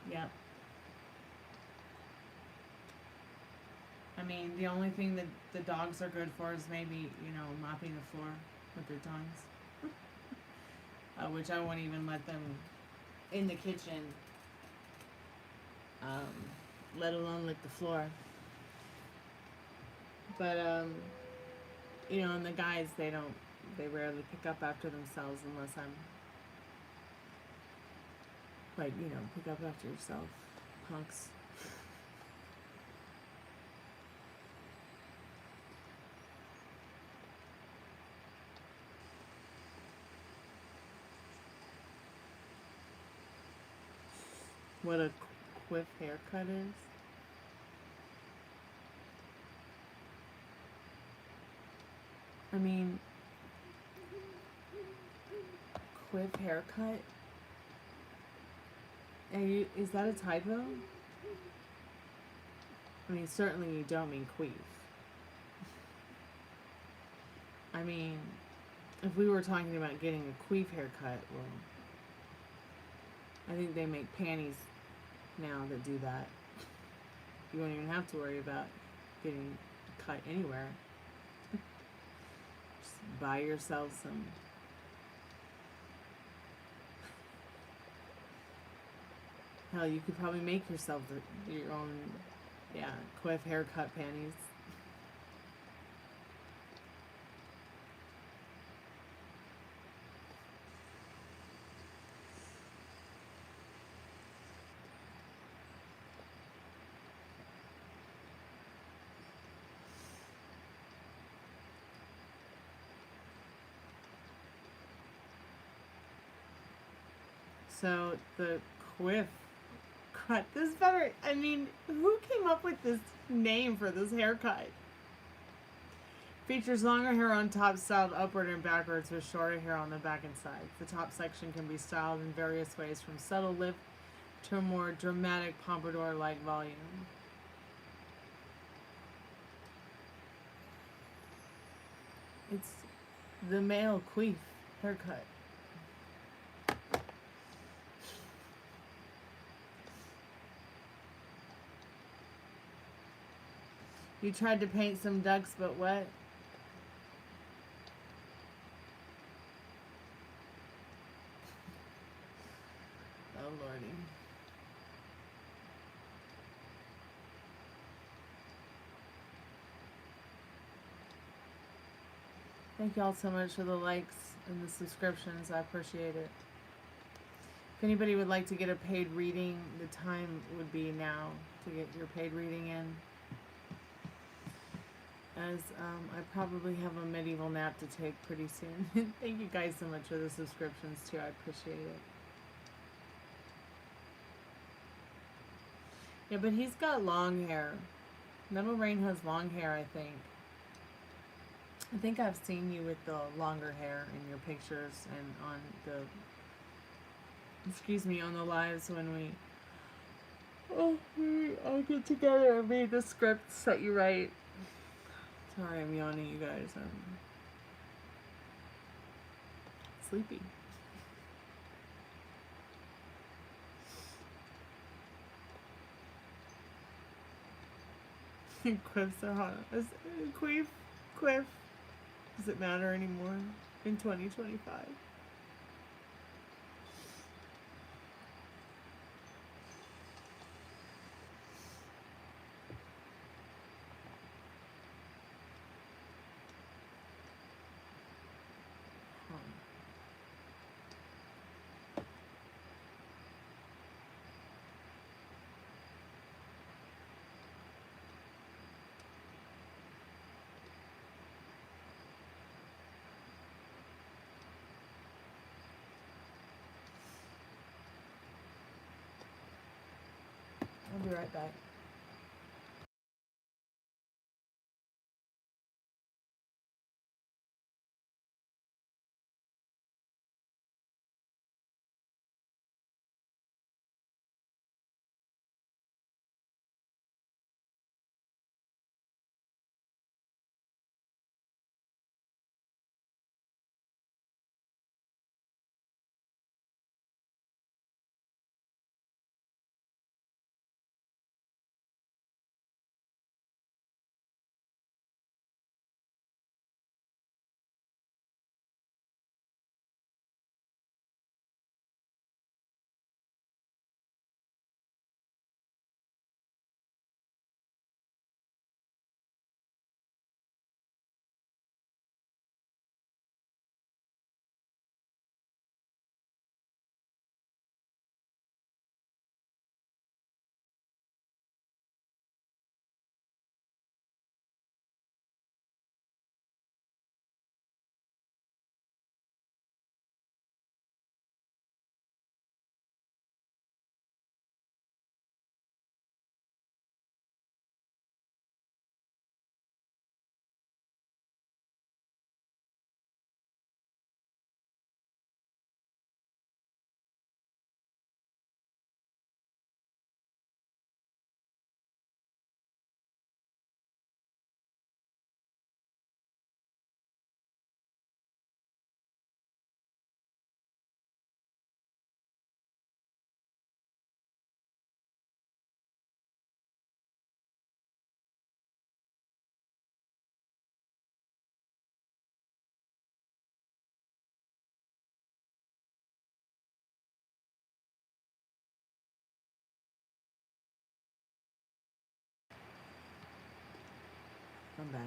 Yep. I mean, the only thing that the dogs are good for is maybe, you know, mopping the floor with their tongues. Which I won't even let them in the kitchen, let alone lick the floor. But, you know, and the guys, they rarely pick up after themselves unless I'm, like, you know, pick up after yourself, punks. What a quiff haircut is. I mean, quiff haircut? Is that a typo? I mean, certainly you don't mean queef. I mean, if we were talking about getting a queef haircut, well, I think they make panties now that do that. You won't even have to worry about getting cut anywhere. Just buy yourself some. Hell, you could probably make yourself your own, quiff haircut panties. So the quiff cut. This better. I mean, who came up with this name for this haircut? Features longer hair on top, styled upward and backwards, with shorter hair on the back and sides. The top section can be styled in various ways, from subtle lift to a more dramatic pompadour-like volume. It's the male queef haircut. You tried to paint some ducks, but what? Oh, Lordy. Thank y'all so much for the likes and the subscriptions. I appreciate it. If anybody would like to get a paid reading, the time would be now to get your paid reading in. As I probably have a medieval nap to take pretty soon. Thank you guys so much for the subscriptions too. I appreciate it. Yeah, but he's got long hair. Metal Rain has long hair, I think. I think I've seen you with the longer hair in your pictures and on the, on the lives when we all get together and read the scripts that you write. Sorry, I'm yawning, you guys. I'm sleepy. Quiffs are hot. Quiff. Does it matter anymore in 2025? I'll be right back. I'm back.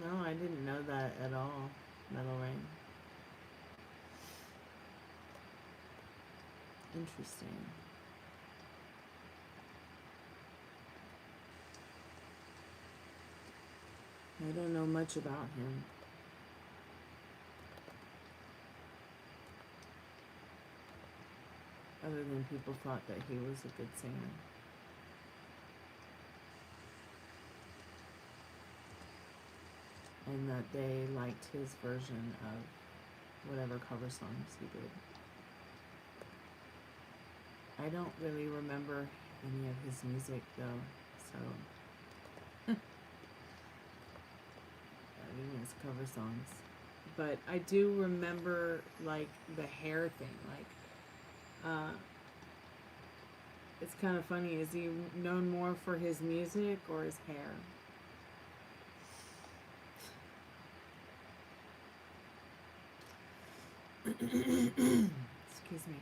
No, I didn't know that at all, Metal Rain. Interesting. I don't know much about him. Other than people thought that he was a good singer. And that they liked his version of whatever cover songs he did. I don't really remember any of his music though, so even his cover songs. But I do remember like the hair thing, like it's kind of funny. Is he known more for his music or his hair? Excuse me.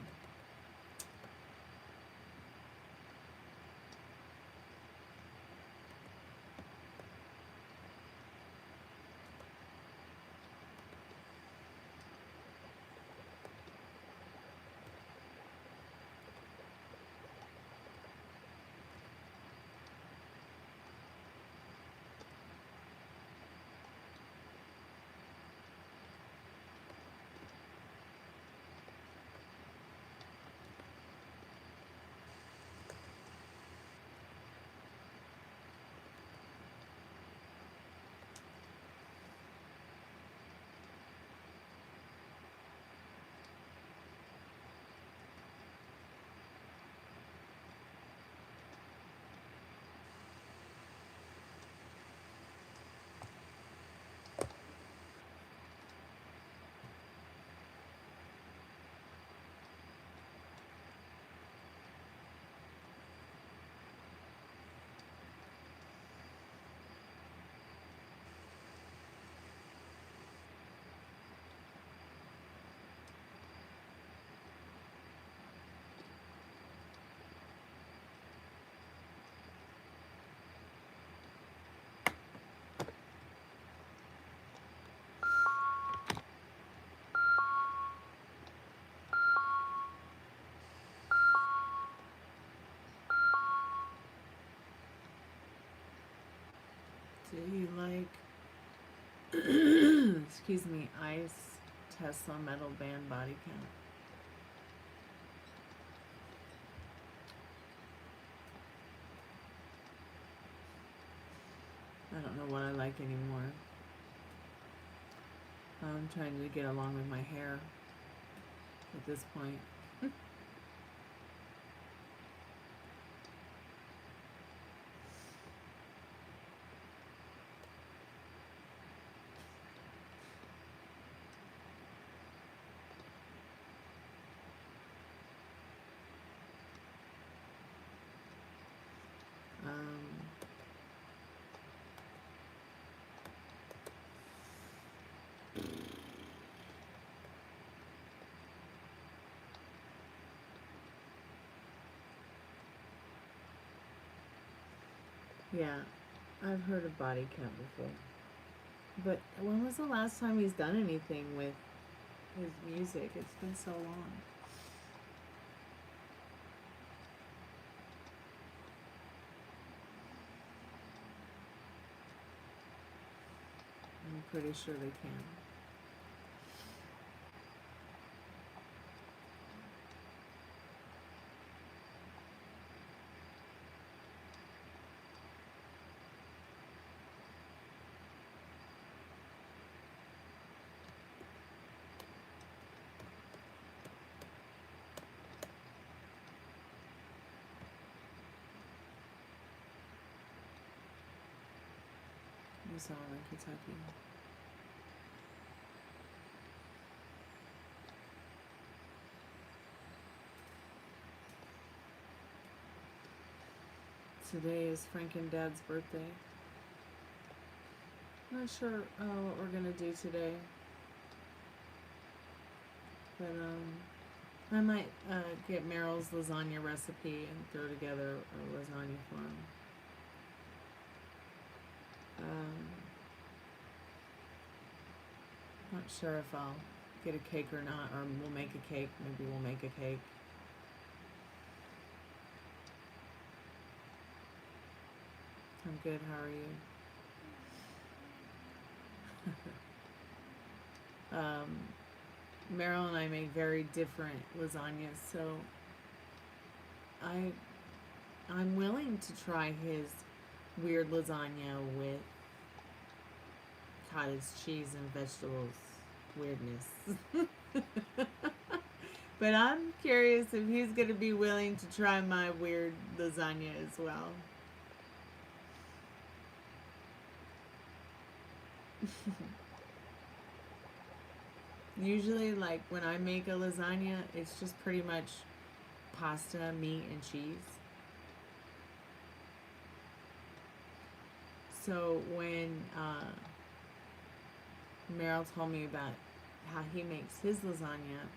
Do you like, excuse me, ice Tesla metal band body count? I don't know what I like anymore. I'm trying to get along with my hair at this point. Yeah, I've heard of body count before. But when was the last time he's done anything with his music? It's been so long. I'm pretty sure they can. It's all in Kentucky. Today is Frank and Dad's birthday. Not sure what we're gonna do today, but I might get Meryl's lasagna recipe and throw together a lasagna for him. Not sure if I'll get a cake or not, or we'll make a cake. Maybe we'll make a cake. I'm good. How are you? Meryl and I make very different lasagnas, so I'm willing to try his weird lasagna with cottage cheese and vegetables weirdness. But I'm curious if he's going to be willing to try my weird lasagna as well. Usually, like, when I make a lasagna, it's just pretty much pasta, meat, and cheese. So when Meryl told me about how he makes his lasagna,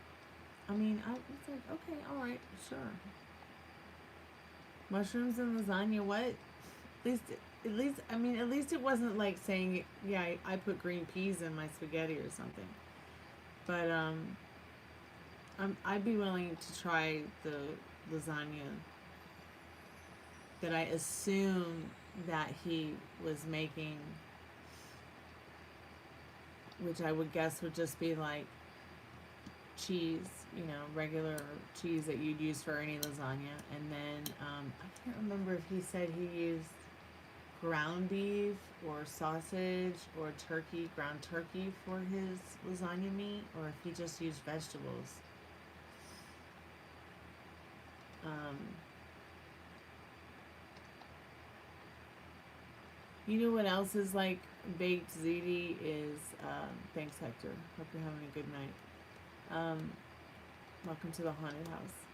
I mean, I was like, okay, all right, sure. Mushrooms and lasagna, what? At least it wasn't like saying, yeah, I put green peas in my spaghetti or something. But I'd be willing to try the lasagna that I assume that he was making, which I would guess would just be like cheese, you know, regular cheese that you'd use for any lasagna. And then I can't remember if he said he used ground beef or sausage or turkey, ground turkey for his lasagna meat, or if he just used vegetables. You know what else is like baked ziti is, thanks Hector, hope you're having a good night. Welcome to the haunted house.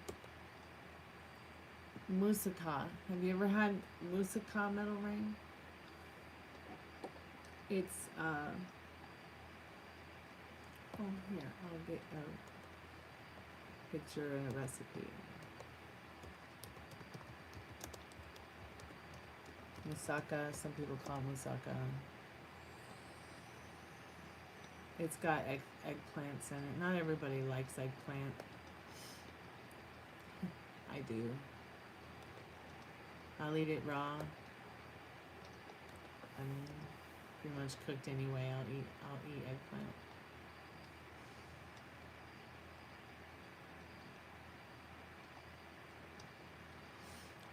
Moussaka. Have you ever had moussaka metal ring? It's, oh, here, I'll get a picture and a recipe. Moussaka, some people call it moussaka. It's got eggplants in it. Not everybody likes eggplant. I do. I'll eat it raw. I mean, pretty much cooked anyway. I'll eat eggplant.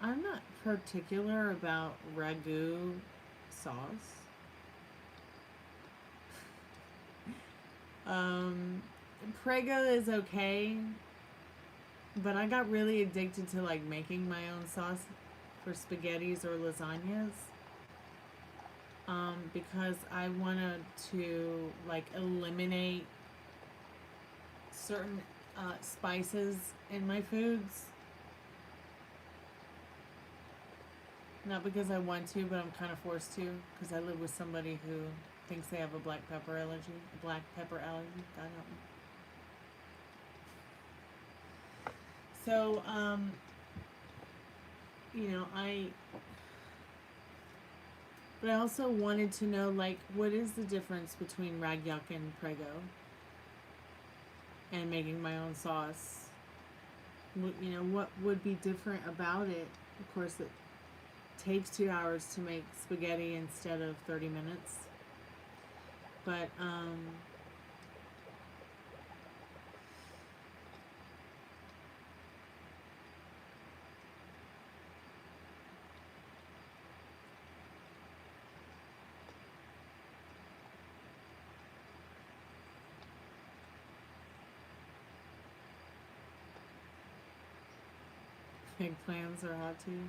I'm not particular about ragu sauce. Prego is okay, but I got really addicted to like making my own sauce for spaghettis or lasagnas, because I wanted to like eliminate certain spices in my foods. Not because I want to, but I'm kind of forced to, because I live with somebody who thinks they have a black pepper allergy. God help me. So, you know, but I also wanted to know, like, what is the difference between ragyuk and prego? And making my own sauce. You know, what would be different about it? Of course, it takes 2 hours to make spaghetti instead of 30 minutes. But, eggplants are hot too.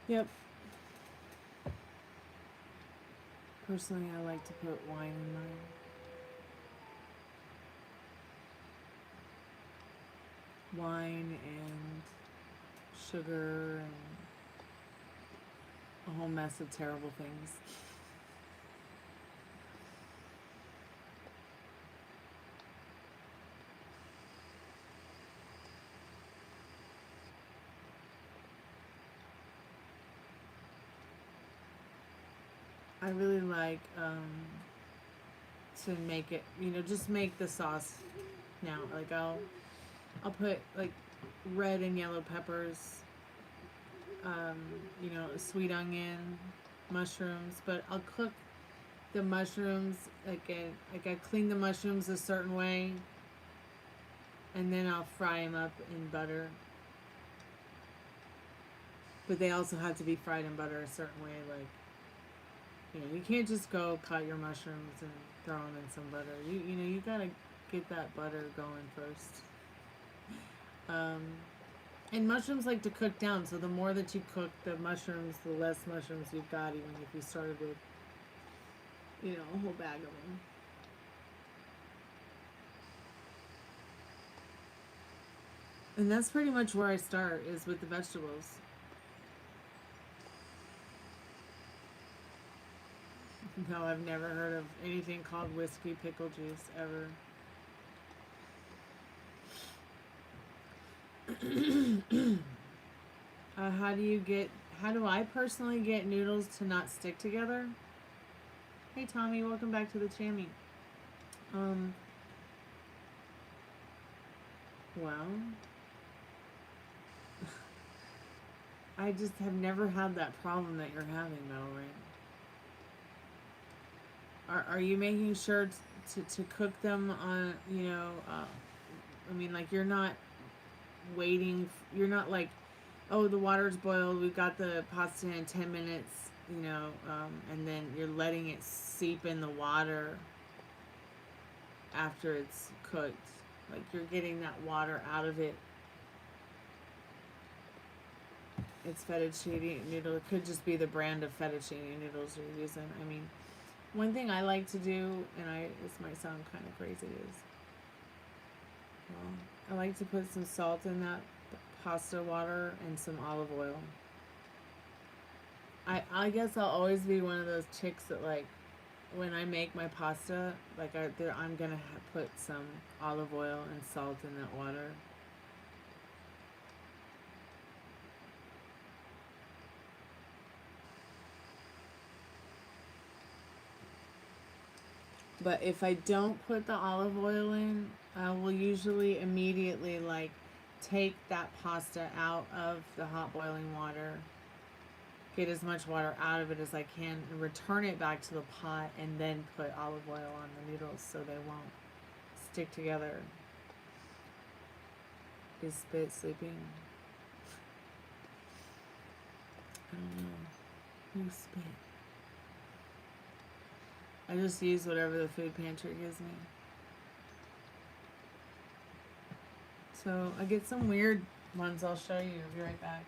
Yep. Personally, I like to put wine in mine. Wine and sugar and a whole mess of terrible things. I really like to make it, you know, just make the sauce now. Like I'll put like red and yellow peppers, you know, sweet onion, mushrooms, but I'll cook the mushrooms like I clean the mushrooms a certain way, and then I'll fry them up in butter. But they also have to be fried in butter a certain way, like, you know, you can't just go cut your mushrooms and throw them in some butter. You know, you gotta get that butter going first. And mushrooms like to cook down, so the more that you cook the mushrooms, the less mushrooms you've got, even if you started with, you know, a whole bag of them. And that's pretty much where I start, is with the vegetables. No, I've never heard of anything called whiskey pickle juice ever. How do I personally get noodles to not stick together? Hey Tommy, welcome back to the channel. Well, I just have never had that problem that you're having though, right? Are you making sure to cook them on, you know, I mean, like, you're not waiting, you're not like, oh, the water's boiled, we've got the pasta in 10 minutes, you know, and then you're letting it seep in the water after it's cooked. Like, you're getting that water out of it. It's fettuccine noodle. It could just be the brand of fettuccine noodles you're using. I mean, one thing I like to do, and this might sound kind of crazy, is, well, I like to put some salt in that pasta water and some olive oil. I guess I'll always be one of those chicks that, like, when I make my pasta, like, I'm gonna put some olive oil and salt in that water. But if I don't put the olive oil in, I will usually immediately, like, take that pasta out of the hot boiling water, get as much water out of it as I can, and return it back to the pot, and then put olive oil on the noodles so they won't stick together. Is Spit sleeping? I don't know. Who's Spit? I just use whatever the food pantry gives me. So I get some weird ones I'll show you. I'll be right back.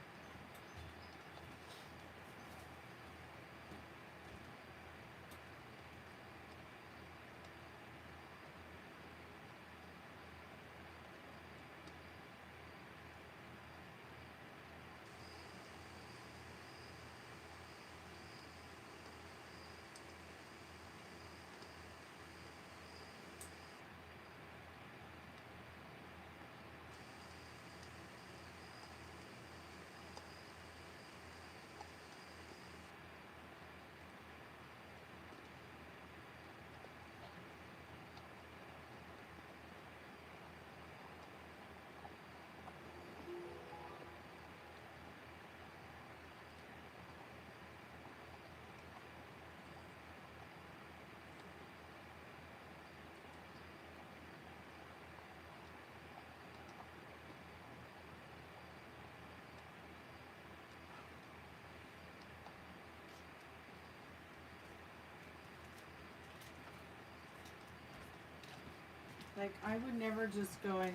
Like, I would never just go and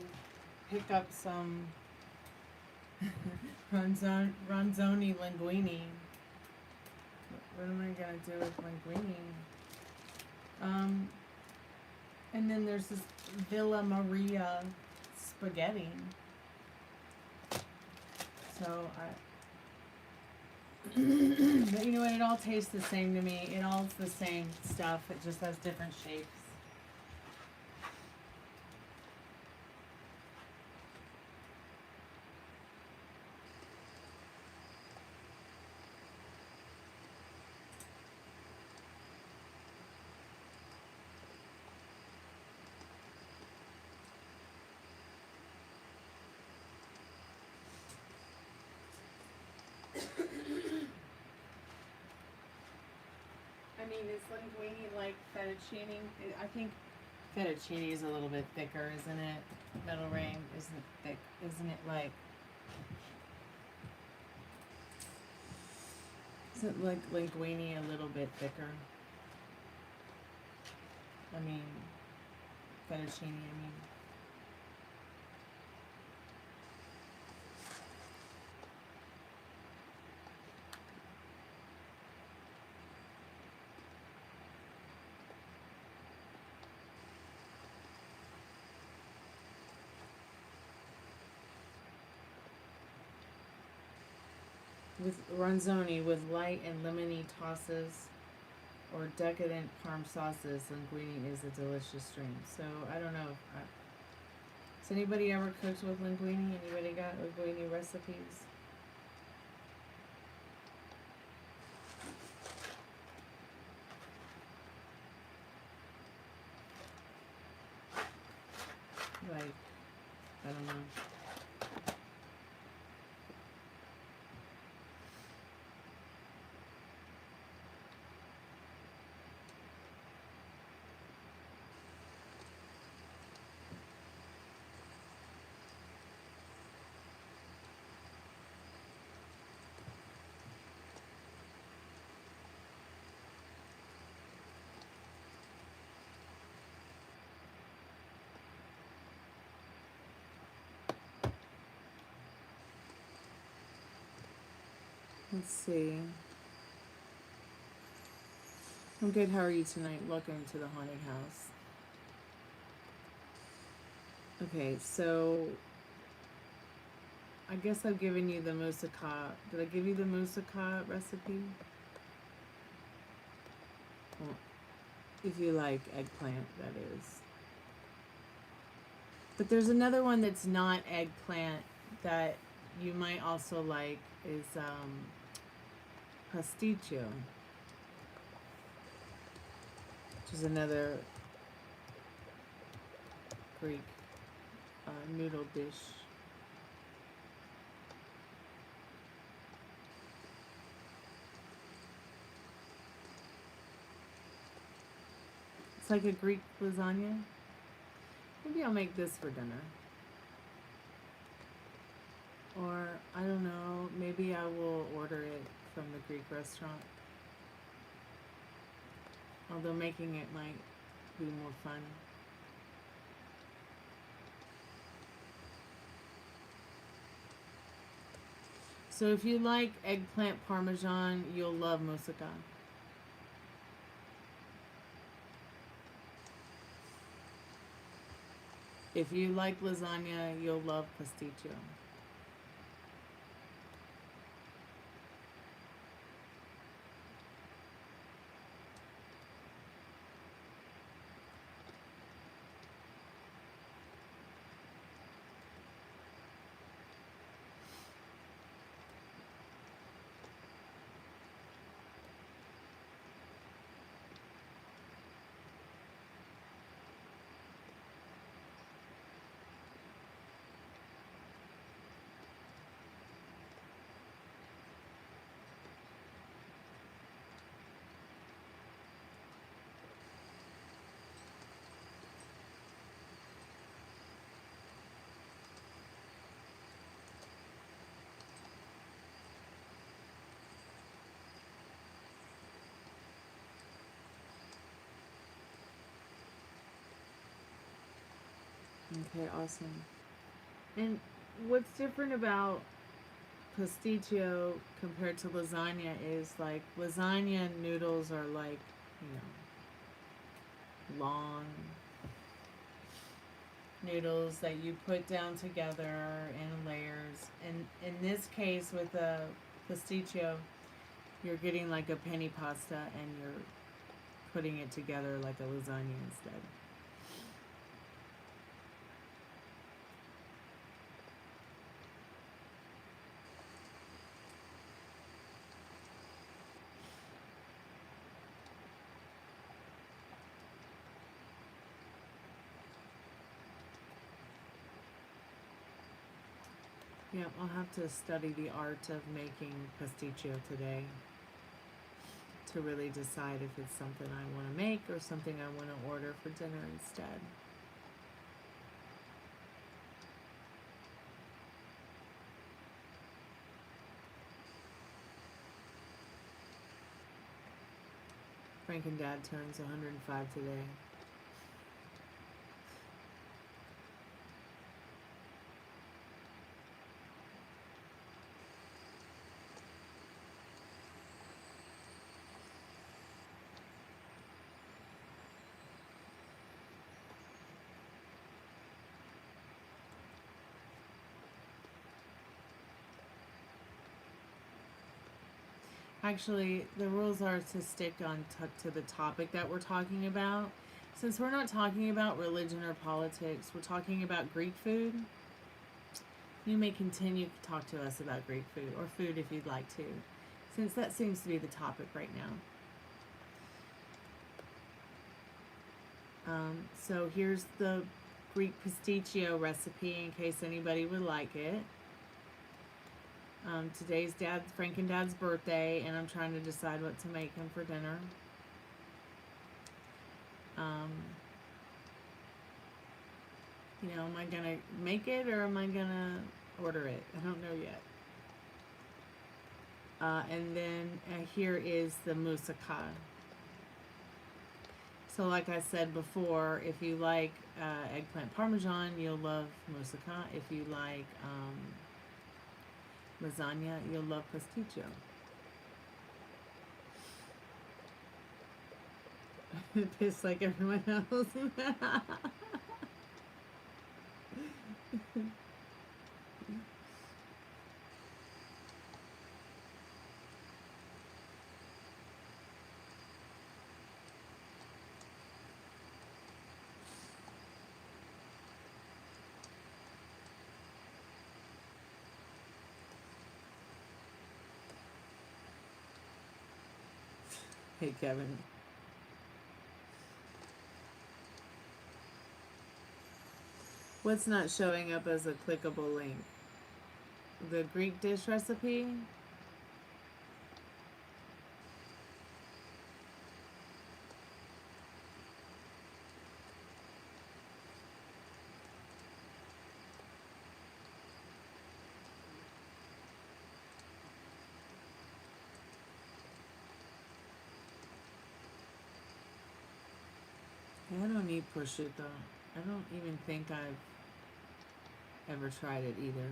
pick up some Ronzoni linguine. What am I gonna do with linguine? And then there's this Villa Maria spaghetti. So but you know what? It all tastes the same to me. It all's the same stuff. It just has different shapes. I mean, is linguine like fettuccine? I think fettuccine is a little bit thicker, isn't it? Metal ring isn't thick, isn't it? Like, isn't like linguine a little bit thicker? I mean, fettuccine. I mean. With ronzoni, with light and lemony tosses or decadent parm sauces, linguine is a delicious drink. So I don't know. Has anybody ever cooked with linguine? Anybody got linguine recipes? Like, I don't know. Let's see. I'm good. How are you tonight? Welcome to the haunted house. Okay, so I guess I've given you the moussaka. Did I give you the moussaka recipe? Well, if you like eggplant, that is. But there's another one that's not eggplant that you might also like is pasticcio, which is another Greek noodle dish. It's like a Greek lasagna. Maybe I'll make this for dinner. Or, I don't know, maybe I will order it from the Greek restaurant. Although making it might be more fun. So if you like eggplant parmesan, you'll love moussaka. If you like lasagna, you'll love pasticcio. Okay, awesome. And what's different about pasticcio compared to lasagna is like lasagna noodles are like, you know, long noodles that you put down together in layers. And in this case with a pasticcio, you're getting like a penny pasta and you're putting it together like a lasagna instead. Yep, I'll have to study the art of making pasticcio today to really decide if it's something I want to make or something I want to order for dinner instead. Frank and Dad turns 105 today. Actually, the rules are to stick on to the topic that we're talking about. Since we're not talking about religion or politics, we're talking about Greek food. You may continue to talk to us about Greek food, or food if you'd like to, since that seems to be the topic right now. So here's the Greek pasticcio recipe in case anybody would like it. Today's Frank and Dad's birthday, and I'm trying to decide what to make him for dinner. You know, am I gonna make it or am I gonna order it? I don't know yet. And then here is the moussaka. So like I said before, if you like eggplant parmesan, you'll love moussaka. If you like lasagna, you'll love pasticcio. Pissed like everyone else. Hey, Kevin. What's not showing up as a clickable link? The Greek dish recipe? I don't eat prosciutto. I don't even think I've ever tried it either.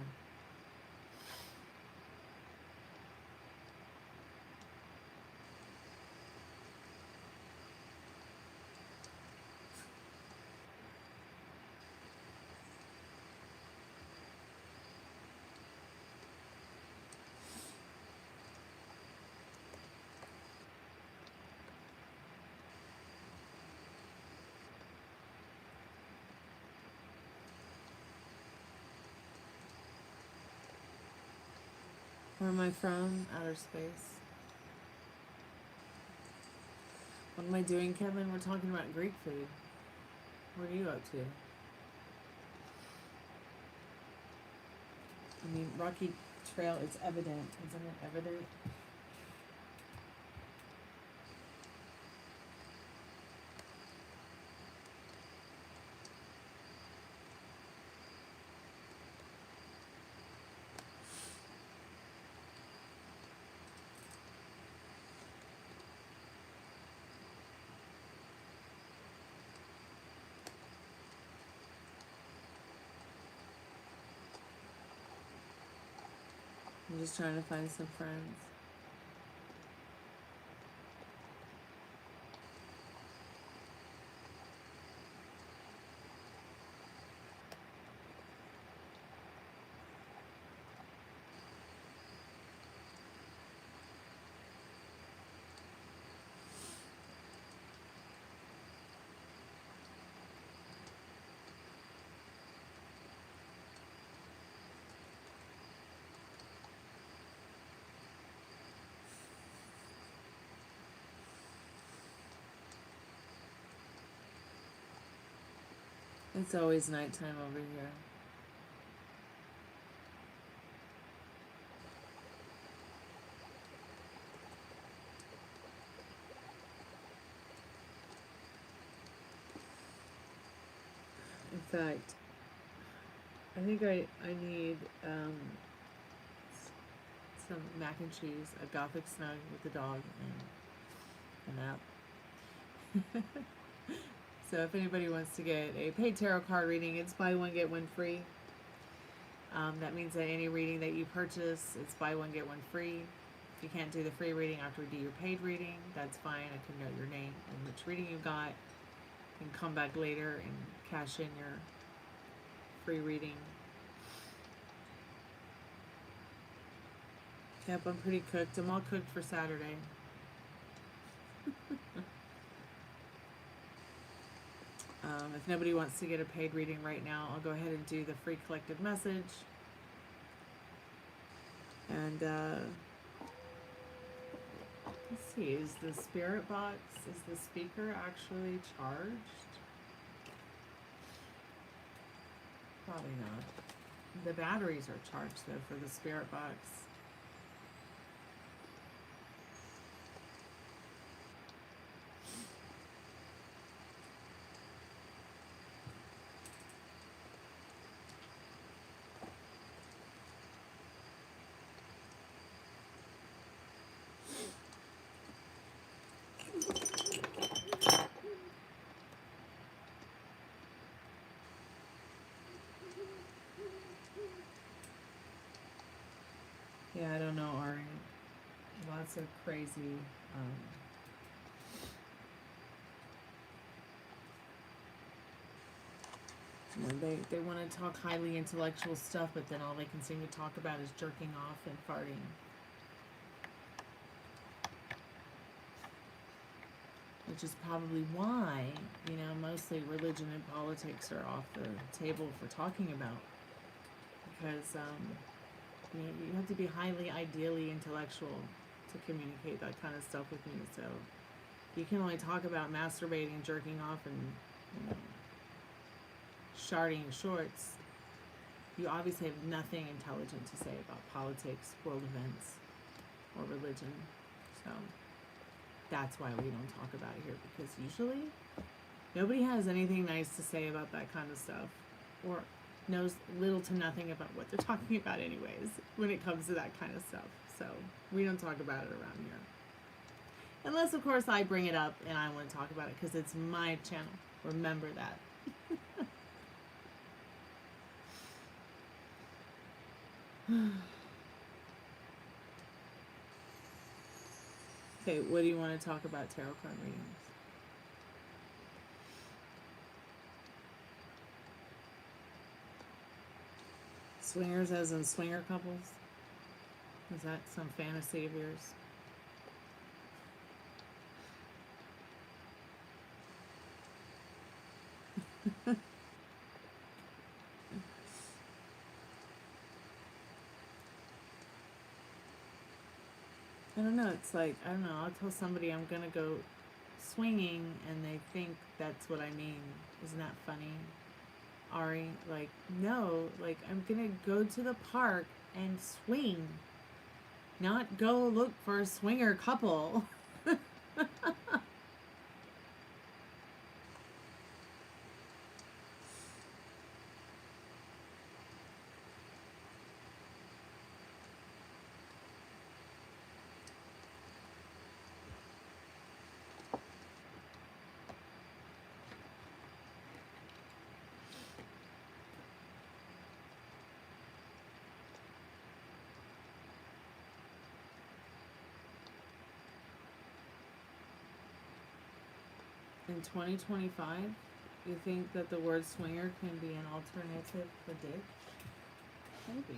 Where am I from? Outer space. What am I doing, Kevin? We're talking about Greek food. What are you up to? I mean, Rocky Trail is evident. Isn't it evident? I'm just trying to find some friends. It's always nighttime over here. In fact, I think I need some mac and cheese, a gothic snug with the dog, and a nap. So if anybody wants to get a paid tarot card reading, it's buy one get one free. That means that any reading that you purchase, it's buy one get one free. If you can't do the free reading after we do your paid reading, that's fine. I can note your name and which reading you got, and come back later and cash in your free reading. Yep, I'm pretty cooked. I'm all cooked for Saturday. If nobody wants to get a paid reading right now, I'll go ahead and do the free collective message. And let's see, is the spirit box, is the speaker actually charged? Probably not. The batteries are charged though for the spirit box. Yeah, I don't know, Ari. Lots of crazy, you know, they want to talk highly intellectual stuff, but then all they can seem to talk about is jerking off and farting. Which is probably why, you know, mostly religion and politics are off the table for talking about. Because, you know, you have to be highly ideally intellectual to communicate that kind of stuff with me. So you can only talk about masturbating, jerking off, and, you know, sharding shorts. You obviously have nothing intelligent to say about politics, world events, or religion. So that's why we don't talk about it here, because usually nobody has anything nice to say about that kind of stuff, or knows little to nothing about what they're talking about anyways when it comes to that kind of stuff. So we don't talk about it around here. Unless, of course, I bring it up and I want to talk about it because it's my channel. Remember that. Okay, what do you want to talk about tarot card readings? Swingers as in swinger couples? Is that some fantasy of yours? I don't know, it's like, I don't know, I'll tell somebody I'm gonna go swinging and they think that's what I mean. Isn't that funny? Ari, like, no, like, I'm gonna go to the park and swing, not go look for a swinger couple. In 2025, you think that the word swinger can be an alternative for dick? Maybe.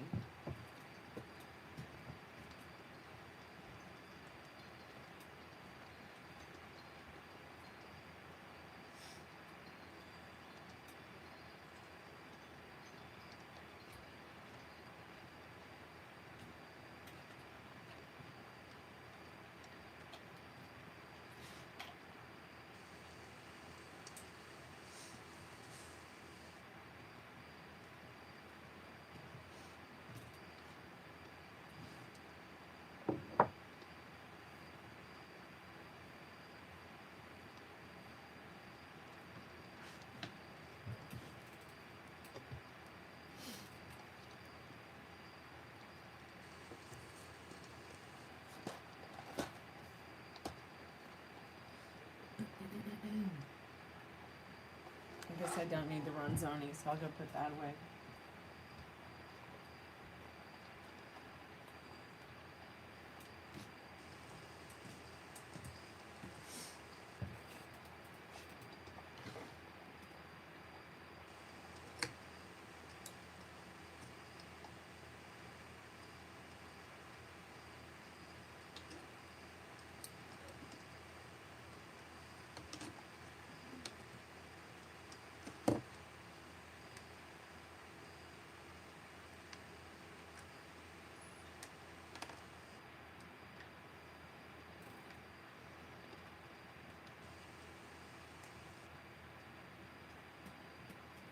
I guess I don't need to run zoning, so I'll go put that away.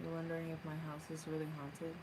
You're wondering if my house is really haunted?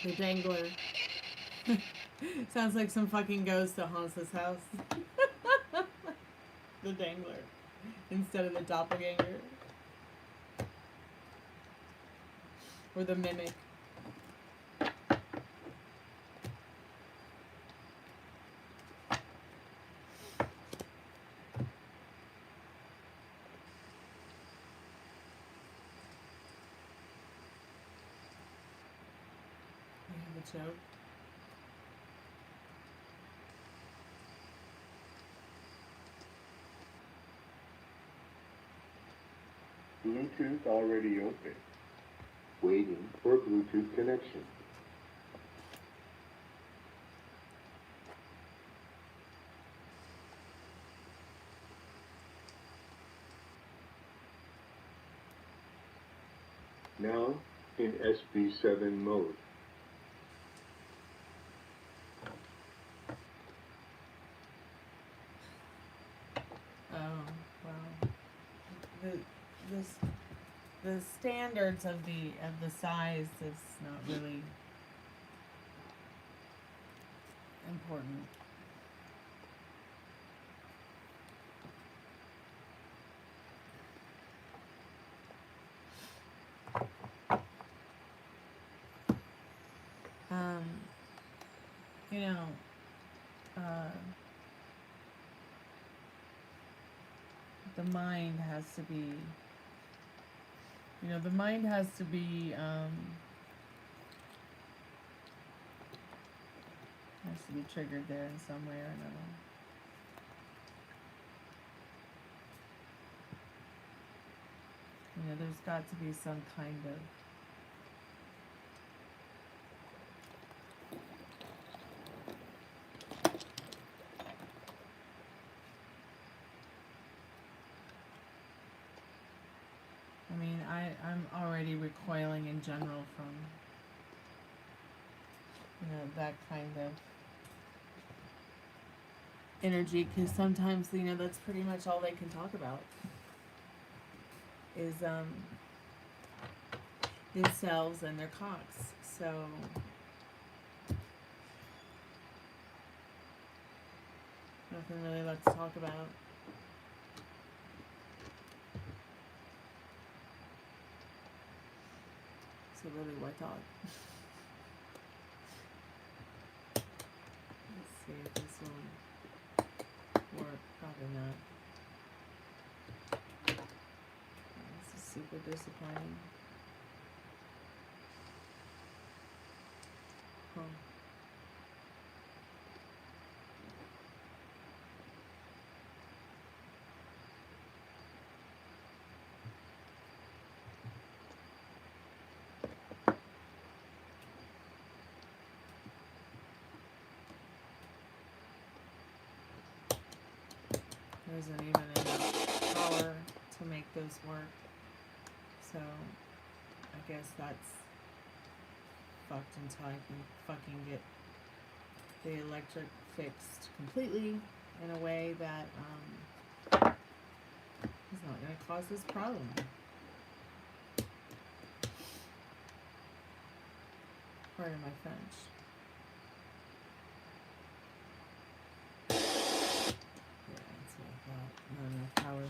The dangler. Sounds like some fucking ghost that haunts this house. The dangler. Instead of the doppelganger. Or the mimic. Joke. Bluetooth already open. Waiting for Bluetooth connection. Now in SB7 mode. The standards of the size is not really important. You know, the mind has to be, the mind has to be triggered there in some way or another. There's got to be some kind of I'm already recoiling in general from, that kind of energy, because sometimes, you know, that's pretty much all they can talk about is themselves and their cocks. So nothing really left to talk about. So really, why talk? Let's see if this will work. Probably not. This is super disappointing. Huh. There isn't even enough power to make those work. So I guess that's fucked until I can fucking get the electric fixed completely in a way that is not going to cause this problem. Pardon my French. Yeah, that's what I thought. Not enough power.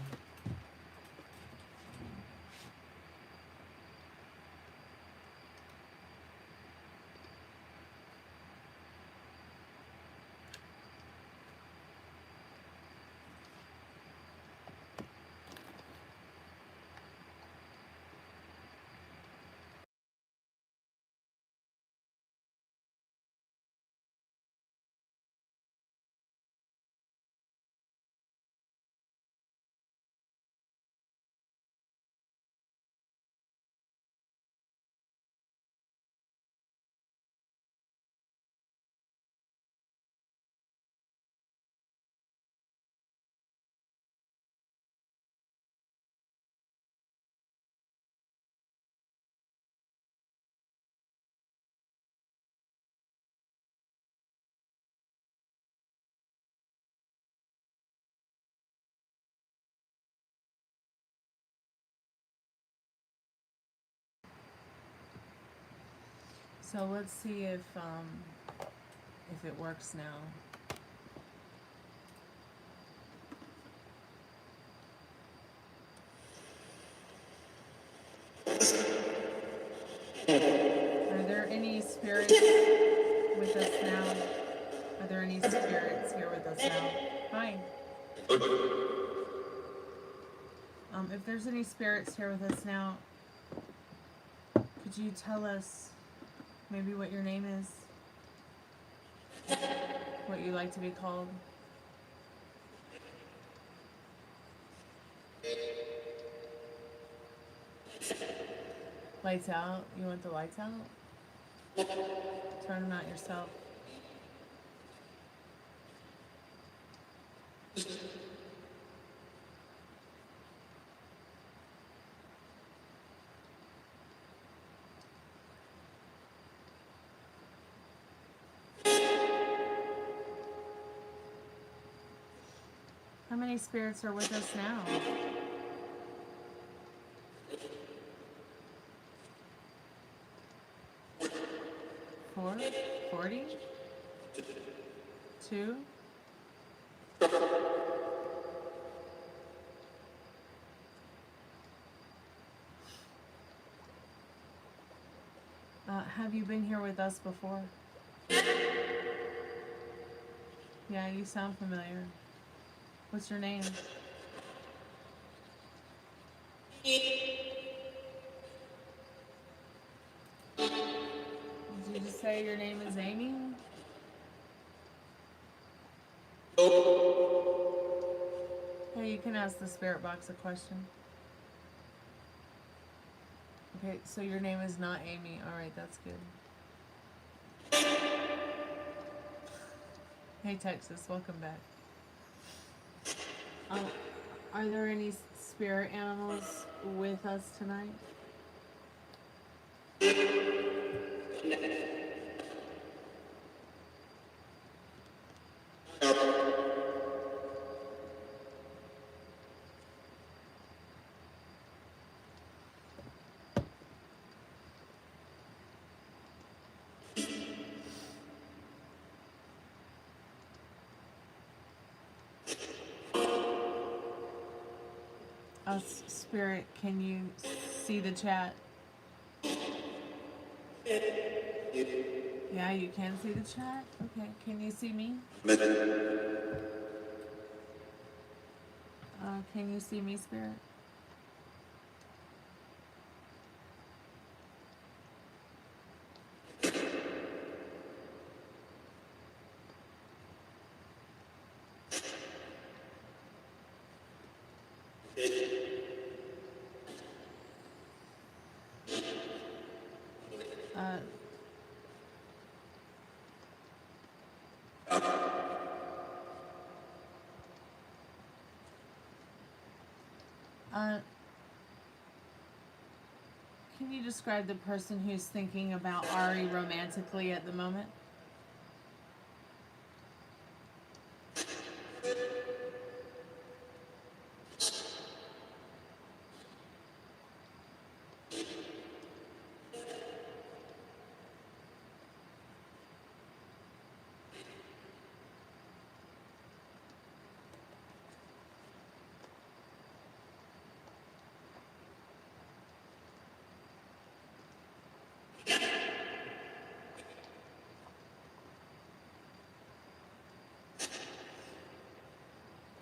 So let's see if it works now. Are there any spirits with us now? Are there any spirits here with us now? Hi. If there's any spirits here with us now, could you tell us maybe what your name is? What you like to be called? Lights out? You want the lights out? Turn them out yourself. How many spirits are with us now? 4? 40? 2? Have you been here with us before? Yeah, you sound familiar. What's your name? Did you just say your name is Amy? Hey, you can ask the spirit box a question. Okay, so your name is not Amy. Alright, that's good. Hey Texas, welcome back. Are there any spirit animals with us tonight? Spirit, can you see the chat? Yeah, you can see the chat? Okay, can you see me? Can you see me, Spirit? Can you describe the person who's thinking about Ari romantically at the moment?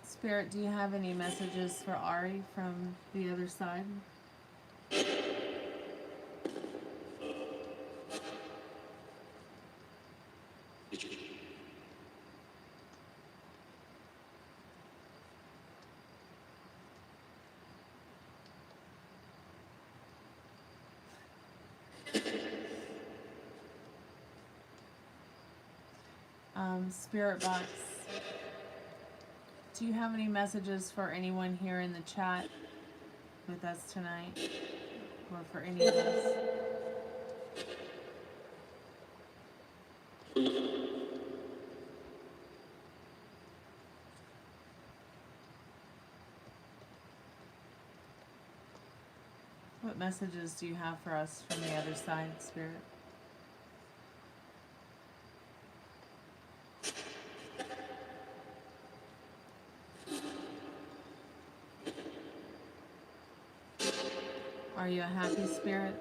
Spirit, do you have any messages for Ari from the other side? Spirit box, do you have any messages for anyone here in the chat with us tonight, or for any of us? What messages do you have for us from the other side, Spirit? Are you a happy spirit?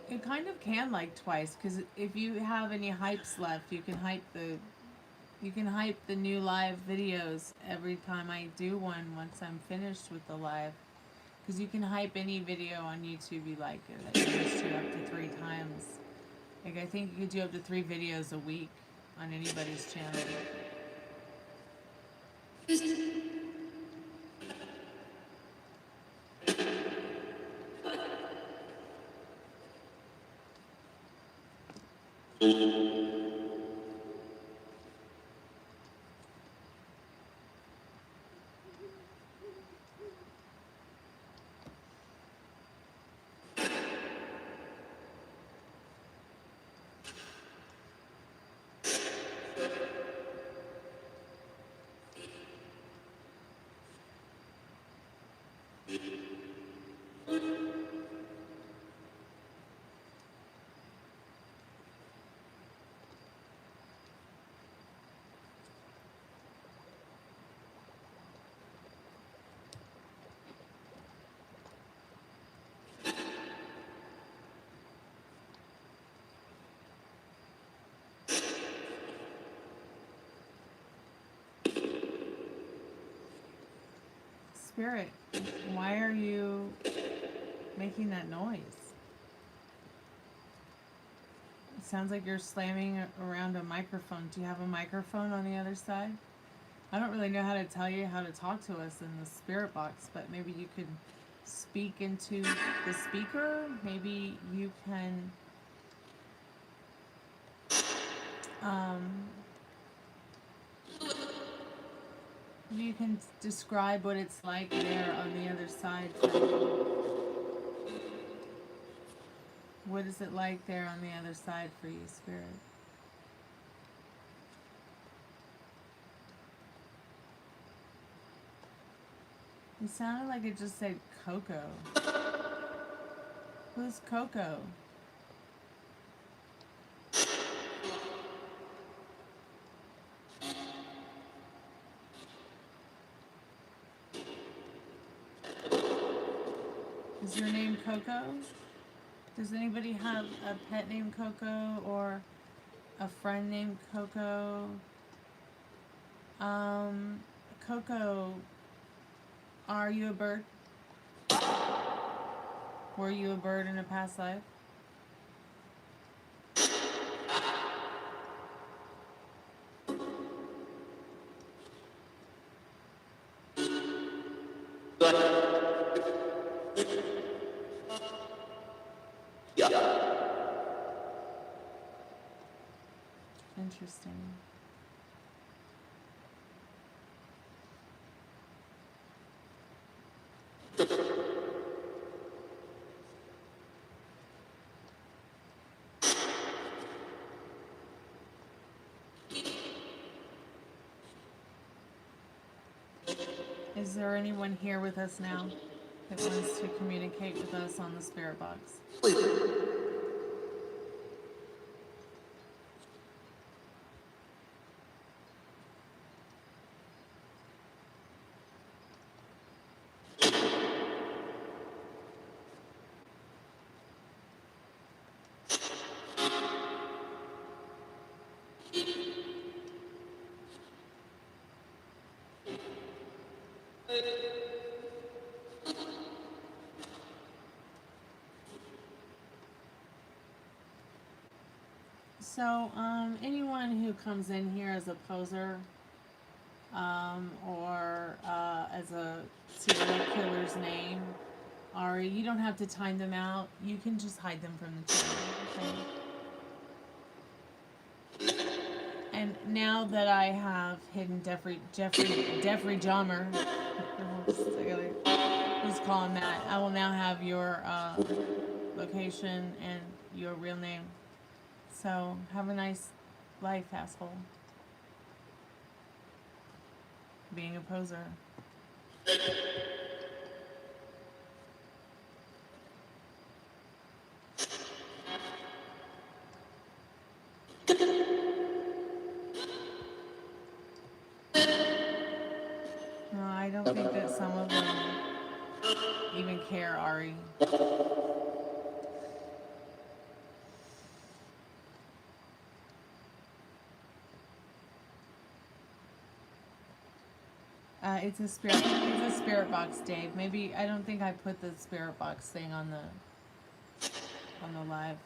You kind of can like twice, because if you have any hypes left, you can hype the new live videos every time I do one once I'm finished with the live. Because you can hype any video on YouTube you like that you used to up to 3 times. Like I think you could do up to 3 videos a week on anybody's channel. Spirit, why are you making that noise? It sounds like you're slamming around a microphone. Do you have a microphone on the other side? I don't really know how to tell you how to talk to us in the spirit box, but maybe you could speak into the speaker. Maybe you can Maybe you can describe what it's like there on the other side for you. What is it like there on the other side for you, Spirit? It sounded like it just said Coco. Who's Coco? Is your name Coco? Does anybody have a pet named Coco or a friend named Coco? Coco, are you a bird? Were you a bird in a past life? Interesting. Is there anyone here with us now that wants to communicate with us on the spirit box? So, anyone who comes in here as a poser, or as a serial killer's name, Ari, you don't have to time them out. You can just hide them from the channel, okay? And now that I have hidden Jeffrey Jommer, let's call him that, I will now have your location and your real name. So, have a nice life, asshole. Being a poser. No, I don't think that some of them even care, Ari. It's a spirit box, Dave. Maybe I don't think I put the spirit box thing on the live.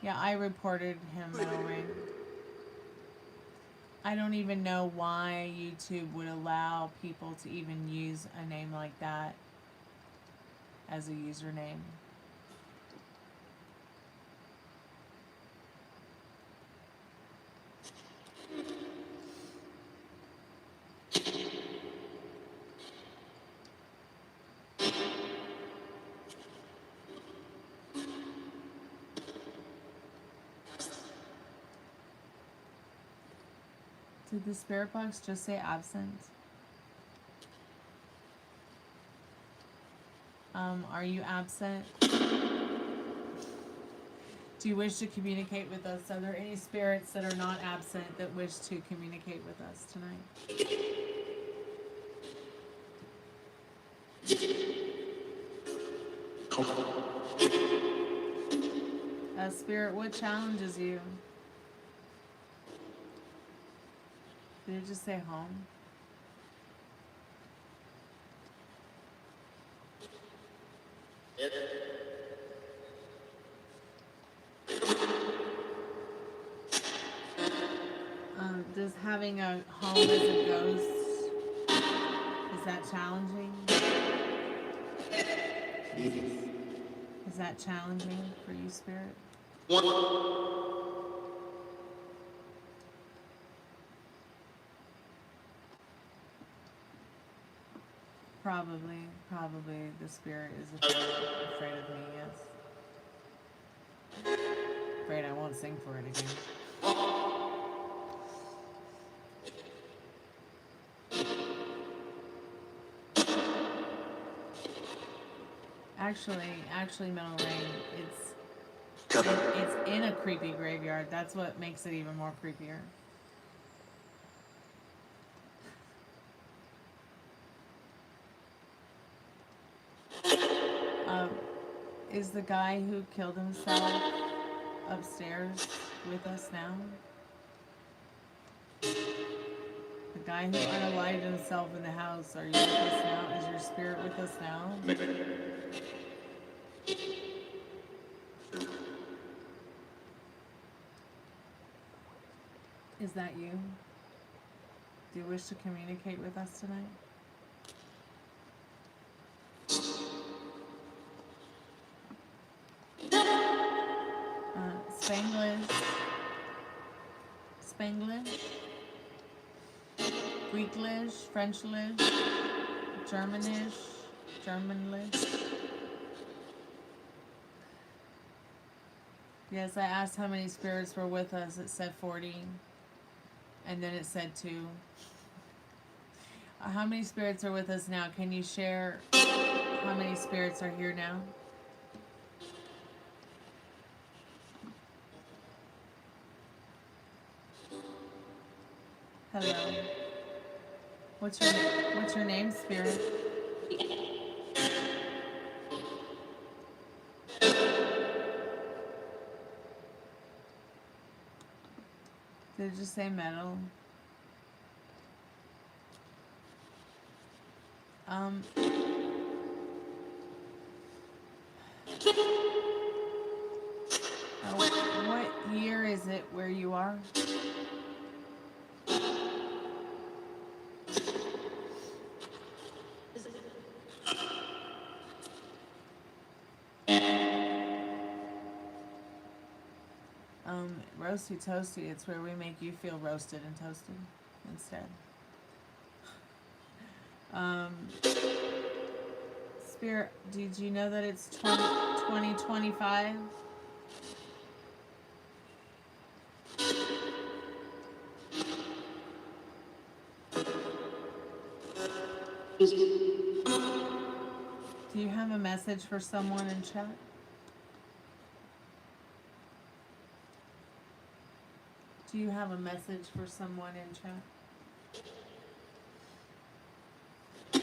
Yeah, I reported him away. I don't even know why YouTube would allow people to even use a name like that as a username. Did the spirit box just say absent? Are you absent? Do you wish to communicate with us? Are there any spirits that are not absent that wish to communicate with us tonight? Spirit, what challenges you? Did it just say home? Does having a home as a ghost, is that challenging? Is that challenging for you, Spirit? Probably the Spirit is afraid of me, yes. Afraid I won't sing for it again. Actually, Metal Rain, it's in a creepy graveyard. That's what makes it even more creepier. Is the guy who killed himself upstairs with us now? The guy who unalived himself in the house, are you with us now? Is your spirit with us now? Is that you? Do you wish to communicate with us tonight? Spanglish, Greeklish, Frenchlish, Germanlish. Yes, I asked how many spirits were with us. It said 40. And then it said 2. How many spirits are with us now? Can you share how many spirits are here now? Hello. What's your name, Spirit? Did it just say metal? What year is it where you are? Roasty Toasty, it's where we make you feel roasted and toasted instead. Spirit, did you know that it's 2025? Do you have a message for someone in chat? Do you have a message for someone in chat? Do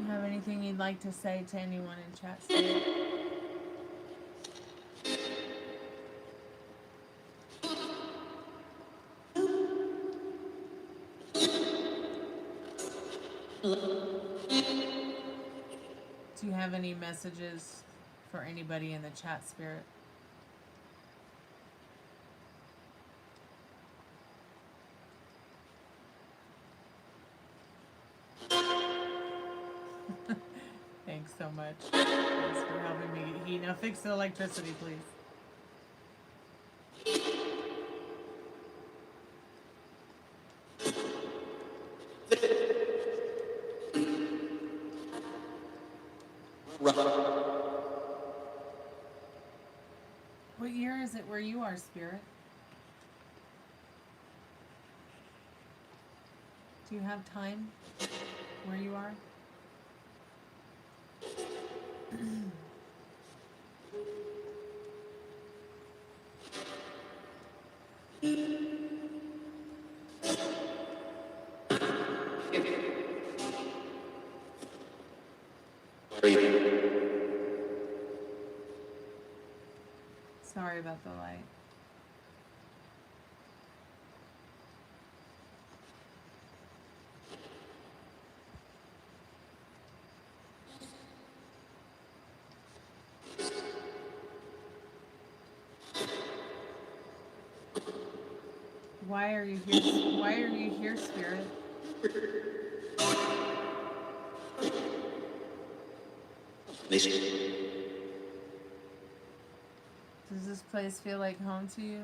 you have anything you'd like to say to anyone in chat? Do you have any messages for anybody in the chat, Spirit? Thanks so much. Thanks for helping me get heat. Now fix the electricity, please. What year is it where you are, Spirit? Do you have time where you are? Sorry about the light. Why are you here? Why are you here, Spirit? Does this place feel like home to you?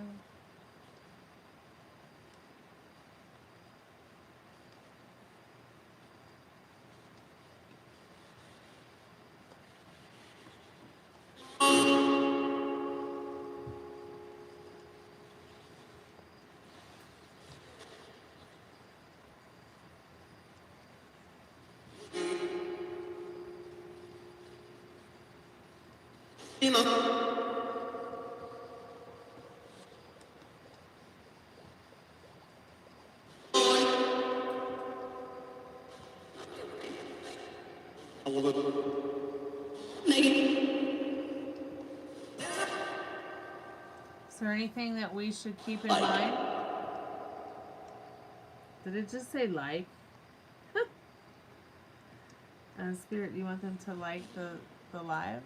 Is there anything that we should keep in mind? Did it just say like? Spirit, do you want them to like the live?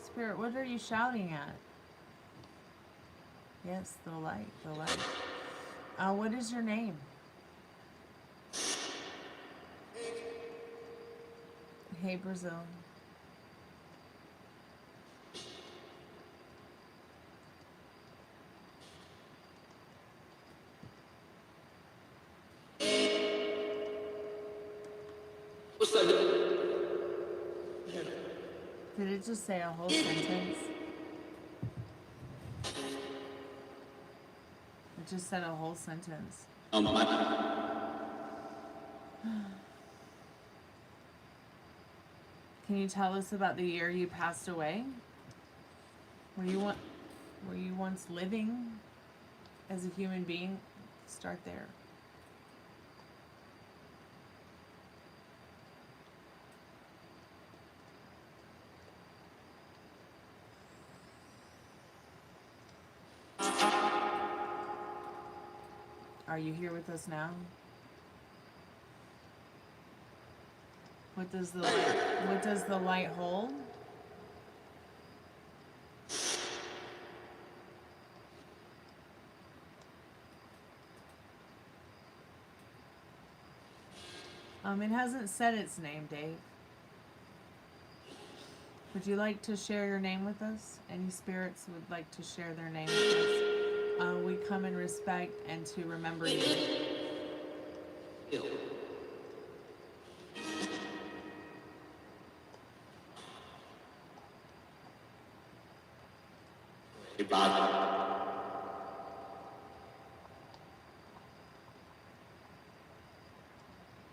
Spirit, what are you shouting at? Yes, the light, the light. What is your name? Hey, Brazil. What's that? Did it just say a whole sentence? It just said a whole sentence. Can you tell us about the year you passed away? Were you once living as a human being? Start there. Are you here with us now? What does the light hold? It hasn't said its name, Dave. Would you like to share your name with us? Any spirits would like to share their name with us? We come in respect and to remember you.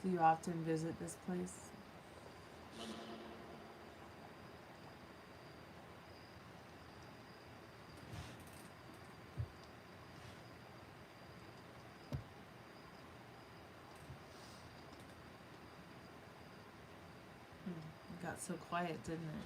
Do you often visit this place? It got so quiet, didn't it?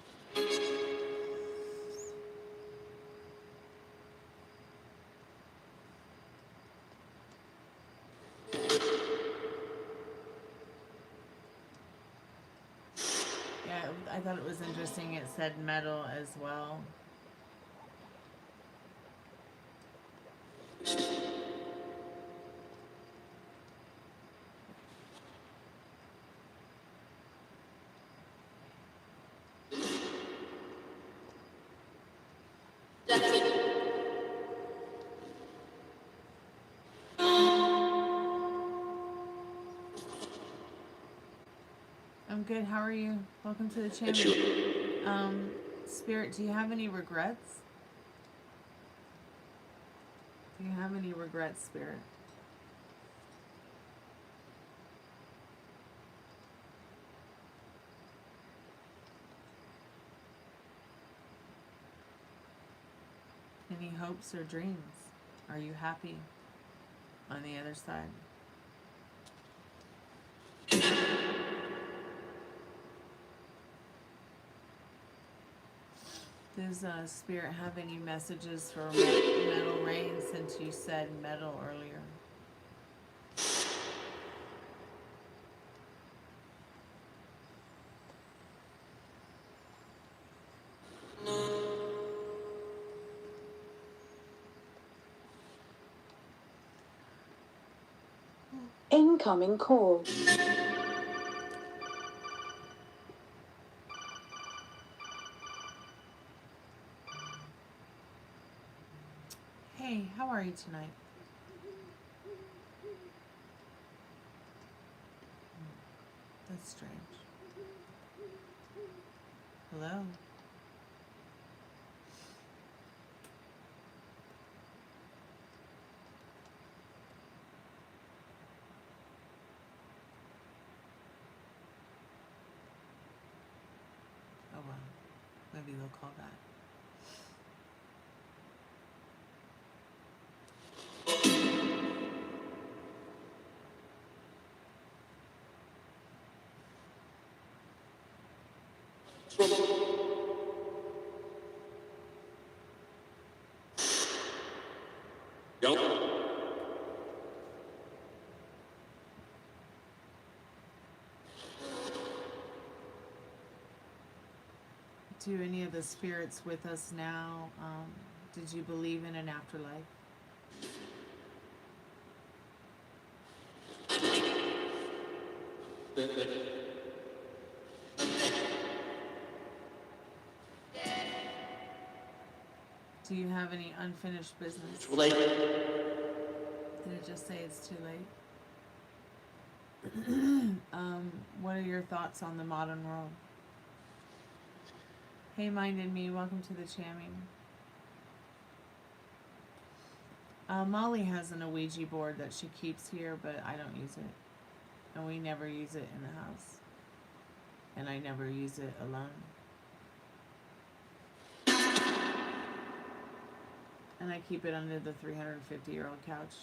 Yeah, I thought it was interesting. It said metal as well. I'm good. How are you? Welcome to the channel. Spirit, do you have any regrets? Do you have any regrets, Spirit? Any hopes or dreams? Are you happy on the other side? Does Spirit have any messages for Metal Rain since you said metal earlier? Incoming call. Hey, how are you tonight? That's strange. Hello? Oh well. Maybe they'll call back. Do any of the spirits with us now, did you believe in an afterlife? Do you have any unfinished business? Too late. Did it just say it's too late? What are your thoughts on the modern world? Hey, Mind and Me, welcome to the chamming. Molly has an Ouija board that she keeps here, but I don't use it. And we never use it in the house. And I never use it alone. And I keep it under the 350-year-old couch.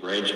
Rage.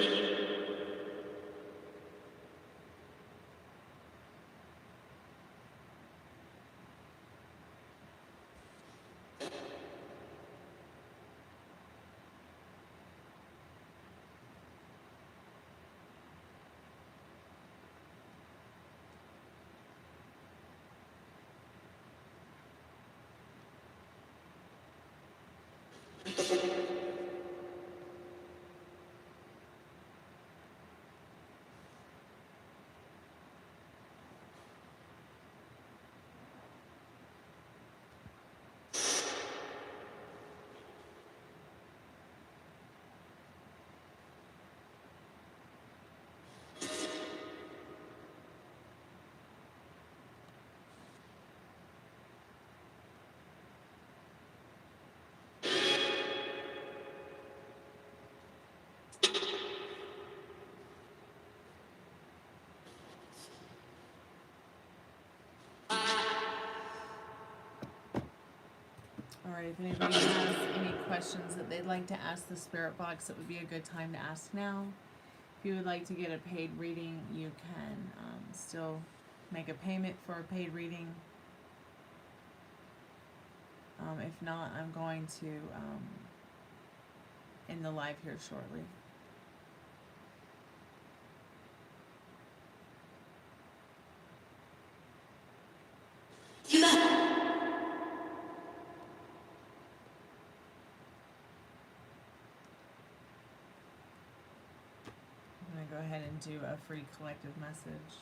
Alright, if anybody has any questions that they'd like to ask the spirit box, it would be a good time to ask now. If you would like to get a paid reading, you can still make a payment for a paid reading. If not, I'm going to end the live here shortly. I'm going to go ahead and do a free collective message.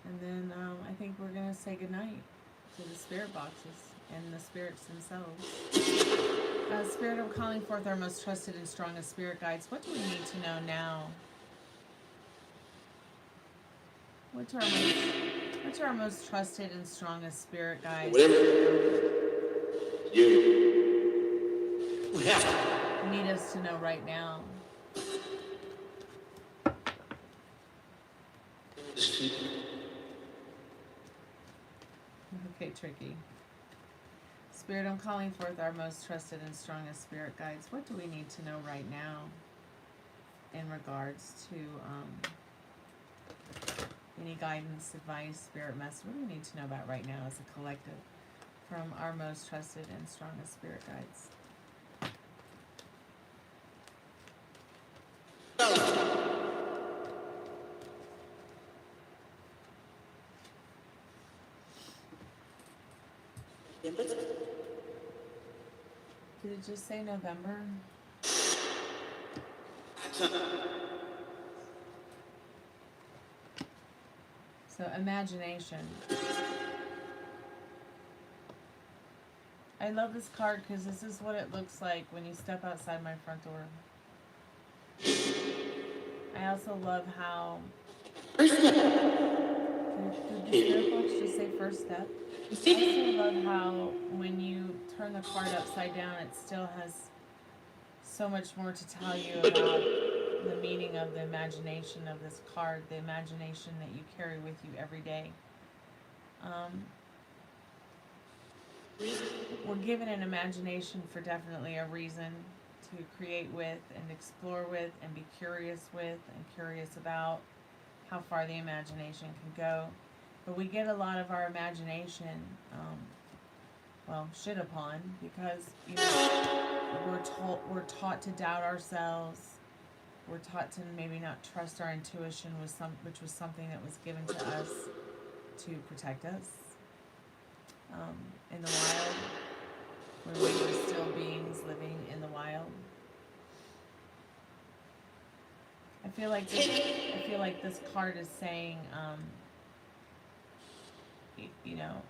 And then I think we're going to say goodnight to the spirit boxes and the spirits themselves. Spirit, I'm calling forth our most trusted and strongest spirit guides. What do we need to know now? What's our most trusted and strongest spirit guides? Whatever you have to. Need us to know right now. Okay, Tricky. Spirit, I'm calling forth our most trusted and strongest spirit guides. What do we need to know right now in regards to any guidance, advice, spirit message? What do we need to know about right now as a collective from our most trusted and strongest spirit guides? Did it just say November? So imagination. I love this card because this is what it looks like when you step outside my front door. I also love how... Did the spirit box just say first step? I also love how when you turn the card upside down, it still has so much more to tell you about the meaning of the imagination of this card, the imagination that you carry with you every day. We're given an imagination for definitely a reason to create with and explore with and be curious with and curious about how far the imagination can go. But we get a lot of our imagination, shit upon because, you know, we're taught to doubt ourselves. We're taught to maybe not trust our intuition, which was something that was given to us to protect us in the wild, when we were still beings living in the wild. I feel like this card is saying, you know,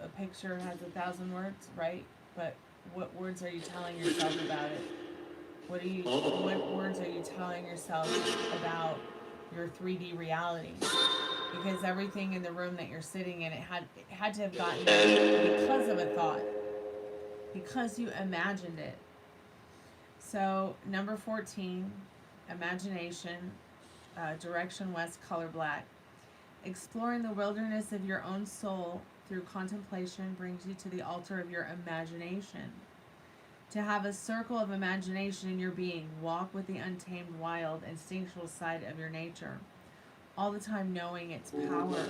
a picture has 1,000 words, right? But what words are you telling yourself about it? What words are you telling yourself about your 3D reality? Because everything in the room that you're sitting in, it had to have gotten there because of a thought, because you imagined it. So number 14, imagination, direction west, color black. Exploring the wilderness of your own soul through contemplation brings you to the altar of your imagination. To have a circle of imagination in your being, walk with the untamed, wild, instinctual side of your nature, all the time knowing its power.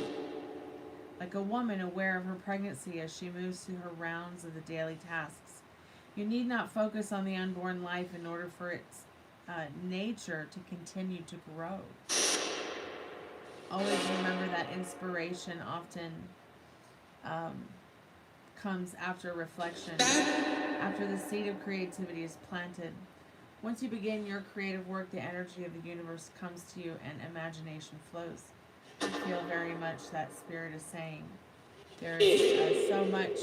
Like a woman aware of her pregnancy as she moves through her rounds of the daily tasks. You need not focus on the unborn life in order for its nature to continue to grow. Always remember that inspiration often comes after reflection, after the seed of creativity is planted. Once you begin your creative work, the energy of the universe comes to you and imagination flows. I feel very much that Spirit is saying there is so much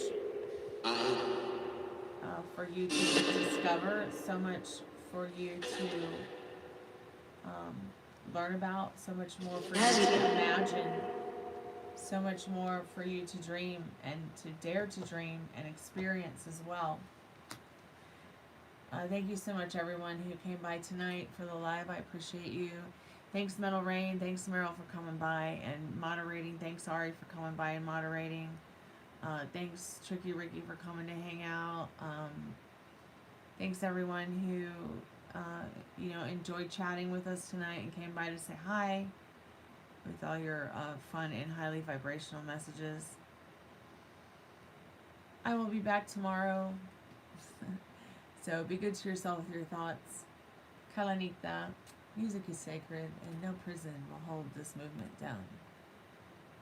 for you to discover, so much for you to learn about, so much more for you to imagine, so much more for you to dream and to dare to dream and experience as well. Thank you so much, everyone who came by tonight for the live. I appreciate you. Thanks, Metal Rain. Thanks, Meryl, for coming by and moderating. Thanks, Ari, for coming by and moderating. Thanks, Tricky Ricky, for coming to hang out. Thanks, everyone who enjoyed chatting with us tonight and came by to say hi with all your fun and highly vibrational messages. I will be back tomorrow. So be good to yourself with your thoughts. Kalanita, music is sacred and no prison will hold this movement down.